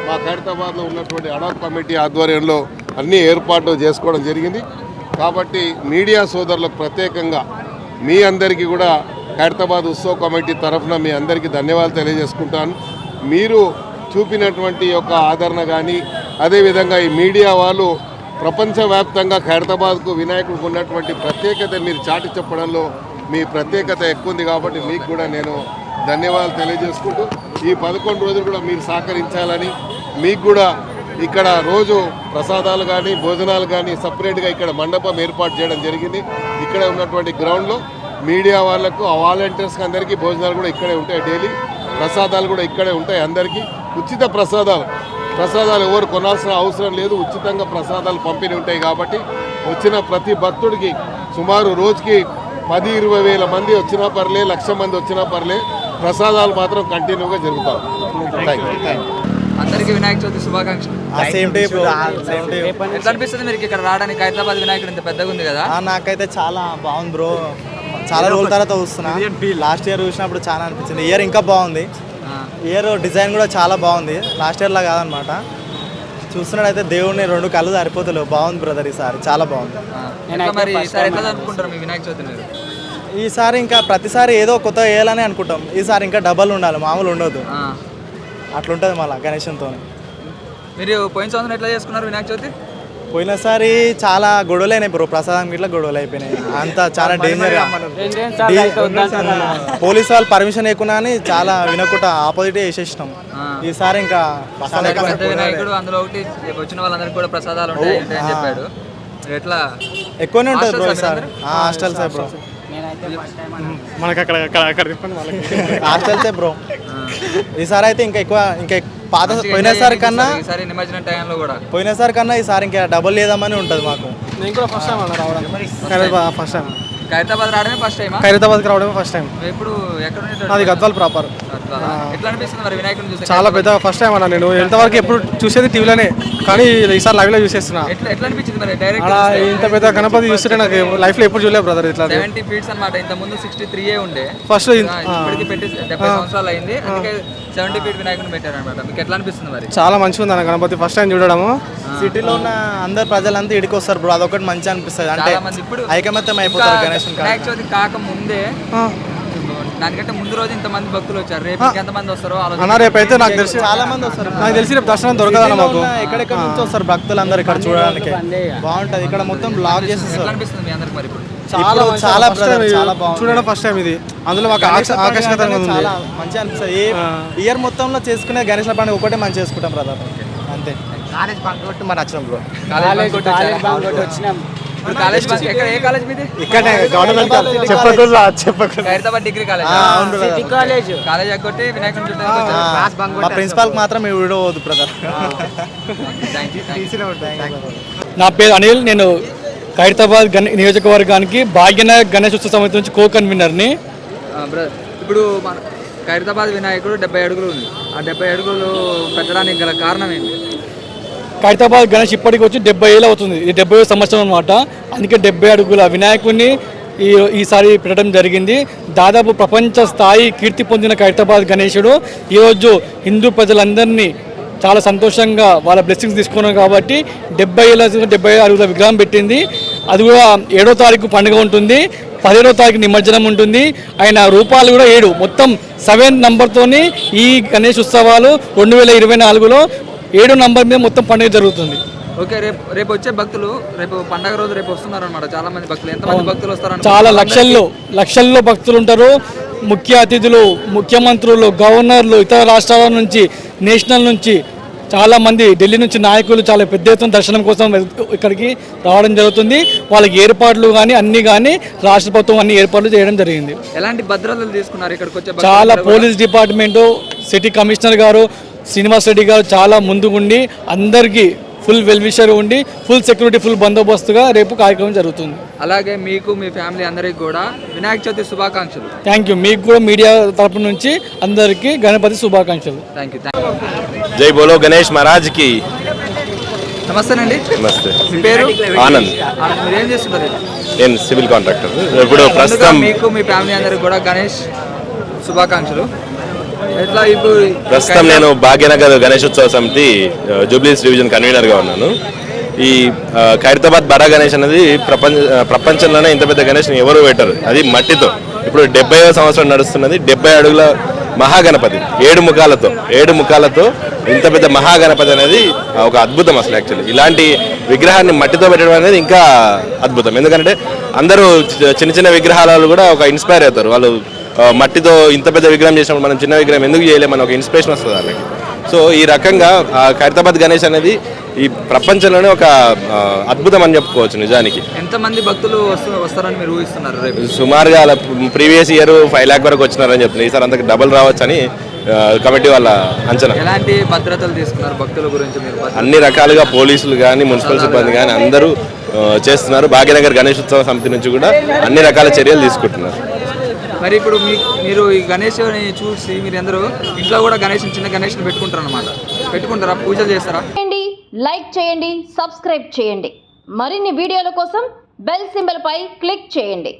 S7: మా ఖైరతాబాద్లో ఉన్నటువంటి అడాక్ కమిటీ ఆధ్వర్యంలో అన్ని ఏర్పాట్లు చేసుకోవడం జరిగింది. కాబట్టి మీడియా సోదరులకు ప్రత్యేకంగా మీ అందరికీ కూడా ఖైరతాబాద్ ఉత్సవ కమిటీ తరఫున మీ అందరికీ ధన్యవాదాలు తెలియజేసుకుంటాను. మీరు చూపినటువంటి యొక్క ఆదరణ కానీ అదేవిధంగా ఈ మీడియా వాళ్ళు ప్రపంచవ్యాప్తంగా ఖైరతాబాద్కు వినాయకుడికి ఉన్నటువంటి ప్రత్యేకత మీరు చాటి చెప్పడంలో మీ ప్రత్యేకత ఎక్కువ ఉంది. కాబట్టి మీకు కూడా నేను ధన్యవాదాలు తెలియజేసుకుంటూ ఈ 11 రోజులు కూడా మీరు సహకరించాలని మీకు కూడా ఇక్కడ రోజు ప్రసాదాలు కానీ భోజనాలు కానీ సపరేట్గా ఇక్కడ మండపం ఏర్పాటు చేయడం జరిగింది. ఇక్కడ ఉన్నటువంటి గ్రౌండ్లో మీడియా వాళ్ళకు వాలంటీర్స్కి అందరికీ భోజనాలు కూడా ఇక్కడే ఉంటాయి. డైలీ ప్రసాదాలు కూడా ఇక్కడే ఉంటాయి. అందరికీ ఉచిత ప్రసాదాలు ఎవరు కొనాల్సిన అవసరం లేదు. ఉచితంగా ప్రసాదాలు పంపిణీ ఉంటాయి. కాబట్టి వచ్చిన ప్రతి భక్తుడికి సుమారు రోజుకి 10-20 వేల మంది వచ్చినా పర్లే, 1,00,000 మంది వచ్చినా పర్లే, ప్రసాదాలు మాత్రం కంటిన్యూగా జరుగుతాయి.
S1: అందరికీ వినాయక చవితి శుభాకాంక్షలు. ఎట్లా అనిపిస్తుంది మీరు ఇక్కడ రావడానికి? హైదరాబాద్ వినాయకుడు ఇంత పెద్దగా ఉంది కదా.
S8: నాకైతే చాలా బాగుంది బ్రో. చాలా రోజుల తర్వాత వస్తున్నా. లాస్ట్ ఇయర్ చూసినప్పుడు చాలా అనిపించింది. ఇయర్ ఇంకా బాగుంది. ఇయర్ డిజైన్ కూడా చాలా బాగుంది. లాస్ట్ ఇయర్లా కాదనమాట. చూస్తున్నట్టయితే దేవుడిని 2 కళ్ళు సరిపోతలేవు. బాగుంది బ్రదర్ ఈసారి, చాలా బాగుంది. ఈసారి ఇంకా ప్రతిసారి ఏదో కొత్త వేయాలని అనుకుంటాం. ఈసారి ఇంకా డబల్ ఉండాలి, మామూలు ఉండదు. అట్లుంటుంది మళ్ళీ గణేశంతో.
S1: మీరు పోయిన సంవత్సరం ఎట్లా చేసుకున్నారు వినాయక చవితి?
S8: పోయినసారి చాలా గొడవలు అయినాయి బ్రో. ప్రసాదం ఇట్లా గొడవలు అయిపోయినాయి. అంతా చాలా డేంజర్. పోలీసు వాళ్ళు పర్మిషన్ లేకున్నా అని చాలా వినకుండా ఆపోజిట్ వేసేసినాం. ఈసారి ఇంకా
S1: వినాయకుడు అందులో ఒకటి వచ్చిన వాళ్ళందరికీ కూడా ప్రసాదాలు ఉంటాయి అని చెప్పాడు. ఎట్లా
S8: ఎక్కువనే ఉంటుంది బ్రో ఈసారి. హాస్టల్స్ బ్రో,
S5: మనకి అక్కడ
S8: హాస్టల్సే బ్రో. ఈసారి అయితే ఇంకా ఎక్కువ, ఇంకా పాత పోయినసారి కన్నా ఈసారి ఇంకా డబుల్ లేదామని ఉంటుంది మాకు.
S5: నేను కూడా ఫస్ట్ టైం అన్న రావడం. ఫస్ట్ టైం
S1: ఖైరతాబాద్ రావడమే ఫస్ట్ టైం.
S5: ఖైరతాబాద్కి రావడమే ఫస్ట్ టైం.
S1: ఇప్పుడు ఎక్కడ?
S5: అది గద్వాల్ ప్రాపర్.
S1: ఎట్లా అనిపిస్తుంది మరి వినాయకుడిని చూస్తే?
S5: చాలా పెద్ద ఫస్ట్ టైం అన్న. నేను ఎంతవరకు ఎప్పుడు చూసేది టీవీలోనే, కానీ ఈసారి లైవ్లో చూసేస్తున్నా.
S1: ఎట్లా అనిపించింది మరి డైరెక్ట్?
S5: ఇంత పెద్ద గణపతి చూస్తుంటే నాకు లైఫ్లో ఎప్పుడు చూడలేదు బ్రదర్. ఇట్లా
S1: 70 ఫీట్స్ అన్నమాట. ఇంత ముందు 63 ఉండే
S5: ఫస్ట్.
S1: ఇప్పటికి పెట్టి 70 సంవత్సరాలు అయింది. అందుకే 70 ఫీట్ వినాయకుడిని పెట్టారు అనమాట. మీకు ఎట్లా అనిపిస్తుంది మరి?
S5: చాలా మంచిగా ఉంది అన్న గణపతి. ఫస్ట్ టైం చూడడము
S8: సిటీలో ఉన్న అందరు ప్రజలంతా ఇడికి వస్తారు బ్రో, అదొకటి మంచి అనిపిస్తుంది. అంటే
S1: చాలా మంది ఇప్పుడు
S8: ఐకమత్యం అయిపోతారు గణేష్
S1: వినాయక చవితి కాకముందే దానికంటే ముందు రోజు ఇంతమంది భక్తులు వచ్చారు. రేపు ఎంతమంది వస్తారో
S8: అన్న రేపు అయితే నాకు తెలిసి చాలా మంది వస్తారు. నాకు తెలిసి రేపు దర్శనం దొరకదు మాకు. ఎక్కడెక్కడ నుంచి వస్తారు భక్తులు అందరు ఇక్కడ చూడడానికి. బాగుంటది, ఇక్కడ మొత్తం బ్లాక్ చేసేస్తారు.
S1: అనిపిస్తుంది మీ అందరికి మరి ఇప్పుడు
S8: చాలా చాలా చాలా బాగుంది చూడడం ఫస్ట్ టైం ఇది. అందులో మాకు ఆకర్షణీయంగా ఉంది, చాలా మంచిగా అనిపిస్తుంది. ఇయర్ మొత్తంలో చేసుకునే గణేష్ పండుగ ఒకటే మంచి చేసుకుంటాం బ్రదర్, అంతే. కాలేజ్ బంక్ కొట్టి మరి వచ్చినాం బ్రో.
S1: కాలేజ్ ఎక్కడ, ఏ కాలేజ్ మీది?
S8: ఇక్కడే government
S1: Khairatabad degree college. College ఎక్కొట్టి వినాయకుని
S8: మా ప్రిన్సిపాల్ మాత్రం ఈ వీడియో వద్దు బ్రదర్.
S9: నా పేరు అనిల్, నేను ఖైరతాబాద్ నియోజకవర్గానికి భాగ్యనగర్ గణేష్ ఉత్సవ సమితి నుంచి కో కన్వీనర్ని.
S1: బ్రదర్, ఇప్పుడు మన ఖైరతాబాద్ వినాయకుడు 70 అడుగులు ఉంది. ఆ 70 అడుగులు పెట్టడానికి గల కారణం ఏంటి?
S9: ఖైరతాబాద్ గణేష్ ఇప్పటికి వచ్చి 70 ఏళ్ళు అవుతుంది. ఇది 70వ సంవత్సరం అనమాట. అందుకే 70 అడుగుల వినాయకుడిని ఈసారి పెట్టడం జరిగింది. దాదాపు ప్రపంచ స్థాయి కీర్తి పొందిన ఖైరతాబాద్ గణేశుడు ఈరోజు హిందూ ప్రజలందరినీ చాలా సంతోషంగా వాళ్ళ బ్లెస్సింగ్స్ తీసుకున్నాం కాబట్టి 70 అడుగుల విగ్రహం పెట్టింది. అది కూడా 7వ తారీఖు పండుగ ఉంటుంది, 17వ తారీఖు నిమజ్జనం ఉంటుంది. ఆయన రూపాలు కూడా 7, మొత్తం 7 నంబర్తోని ఈ గణేష్ ఉత్సవాలు 2024లో 7 నంబర్ మీద మొత్తం పండుగ జరుగుతుంది.
S1: ఓకే, రేపు వచ్చే భక్తులు రేపు పండగ రోజు రేపు వస్తున్నారు అనమాట. చాలా మంది భక్తులు, ఎంతమంది భక్తులు వస్తారు?
S9: చాలా లక్షల్లో భక్తులు ఉంటారు. ముఖ్య అతిథులు, ముఖ్యమంత్రులు, గవర్నర్లు, ఇతర రాష్ట్రాల నుంచి, నేషనల్ నుంచి చాలా మంది, ఢిల్లీ నుంచి నాయకులు చాలా పెద్ద ఎత్తున దర్శనం కోసం ఇక్కడికి రావడం జరుగుతుంది. వాళ్ళకి ఏర్పాట్లు కానీ అన్ని కానీ రాష్ట్ర ప్రభుత్వం అన్ని ఏర్పాట్లు చేయడం జరిగింది.
S1: ఎలాంటి భద్రతలు తీసుకున్నారు ఇక్కడికి వచ్చే?
S9: చాలా పోలీస్ డిపార్ట్మెంటు, సిటీ కమిషనర్ గారు శ్రీనివాస్ రెడ్డి గారు చాలా ముందుగుండి అందరికీ ఫుల్ వెల్విషర్ ఉండి ఫుల్ సెక్యూరిటీ, ఫుల్ బందోబస్తుగా రేపు కార్యక్రమం జరుగుతుంది.
S1: అలాగే మీకు, మీ ఫ్యామిలీ అందరికీ కూడా వినాయక చవితి శుభాకాంక్షలు.
S9: Thank you. మీకు కూడా మీడియా తరపు నుంచి అందరికీ గణపతి శుభాకాంక్షలు.
S1: Thank you.
S10: జై బోలో గణేష్ మహారాజ్ కి.
S1: నమస్తేనండి.
S10: నమస్తే.
S1: మీ పేరు?
S10: ఆనంద్.
S1: మీరు ఏం చేస్తుంటారు?
S10: నేను సివిల్ కాంట్రాక్టర్. ఇప్పుడు ప్రస్తుతం
S1: మీకు, మీ ఫ్యామిలీ అందరికి కూడా గణేష్ శుభాకాంక్షలు. ఎట్లా ఇప్పుడు
S10: ప్రస్తుతం నేను భాగ్యనగర్ గణేశోత్సవ సమితి జూబ్లీస్ డివిజన్ కన్వీనర్గా ఉన్నాను. ఈ ఖైరతాబాద్ బడా గణేష్ అనేది ప్రపంచంలోనే ఇంత పెద్ద గణేష్ని ఎవరు పెట్టరు, అది మట్టితో. ఇప్పుడు 70వ సంవత్సరం నడుస్తున్నది. 70 అడుగుల మహాగణపతి, 7 ముఖాలతో ఇంత పెద్ద మహాగణపతి అనేది ఒక అద్భుతం అసలు. యాక్చువల్లీ ఇలాంటి విగ్రహాన్ని మట్టితో పెట్టడం అనేది ఇంకా అద్భుతం. ఎందుకంటే అందరూ చిన్న చిన్న విగ్రహాలు కూడా ఒక ఇన్స్పైర్ అవుతారు. వాళ్ళు మట్టితో ఇంత పెద్ద విగ్రహం చేసినప్పుడు మనం చిన్న విగ్రహం ఎందుకు చేయలేమని ఒక ఇన్స్పిరేషన్ వస్తుంది వాళ్ళకి. సో ఈ రకంగా ఖైరతాబాద్ గణేష్ అనేది ఈ ప్రపంచంలోనే ఒక అద్భుతం అని చెప్పుకోవచ్చు. నిజానికి
S1: ఎంతమంది భక్తులు వస్తారని మీరు ఊహిస్తున్నారు రేపు?
S10: సుమారుగా ప్రీవియస్ ఇయర్ 5 lakhs వరకు వచ్చినారని చెప్తున్నారు. ఈసారి అంతకు డబుల్ రావచ్చు అని కమిటీ వాళ్ళ అంచనా.
S1: ఎలాంటి భద్రతలు తీసుకున్నారు భక్తుల గురించి మీరు?
S10: అన్ని రకాలుగా పోలీసులు కానీ, మున్సిపల్ సిబ్బంది కానీ అందరూ చేస్తున్నారు. భాగ్యనగర్ గణేష్ ఉత్సవ సమితి నుంచి కూడా అన్ని రకాల చర్యలు తీసుకుంటున్నారు.
S1: మరి ఇప్పుడు మీరు ఈ గణేష్ని చూసి మీరు అందరూ ఇంట్లో కూడా చిన్న గణేష్ని పెట్టుకుంటారా? పూజలు చేస్తారా?
S11: లైక్ చేయండి, సబ్స్క్రైబ్ చేయండి. మరిన్ని వీడియోల కోసం బెల్ సింబల్ పై క్లిక్ చేయండి.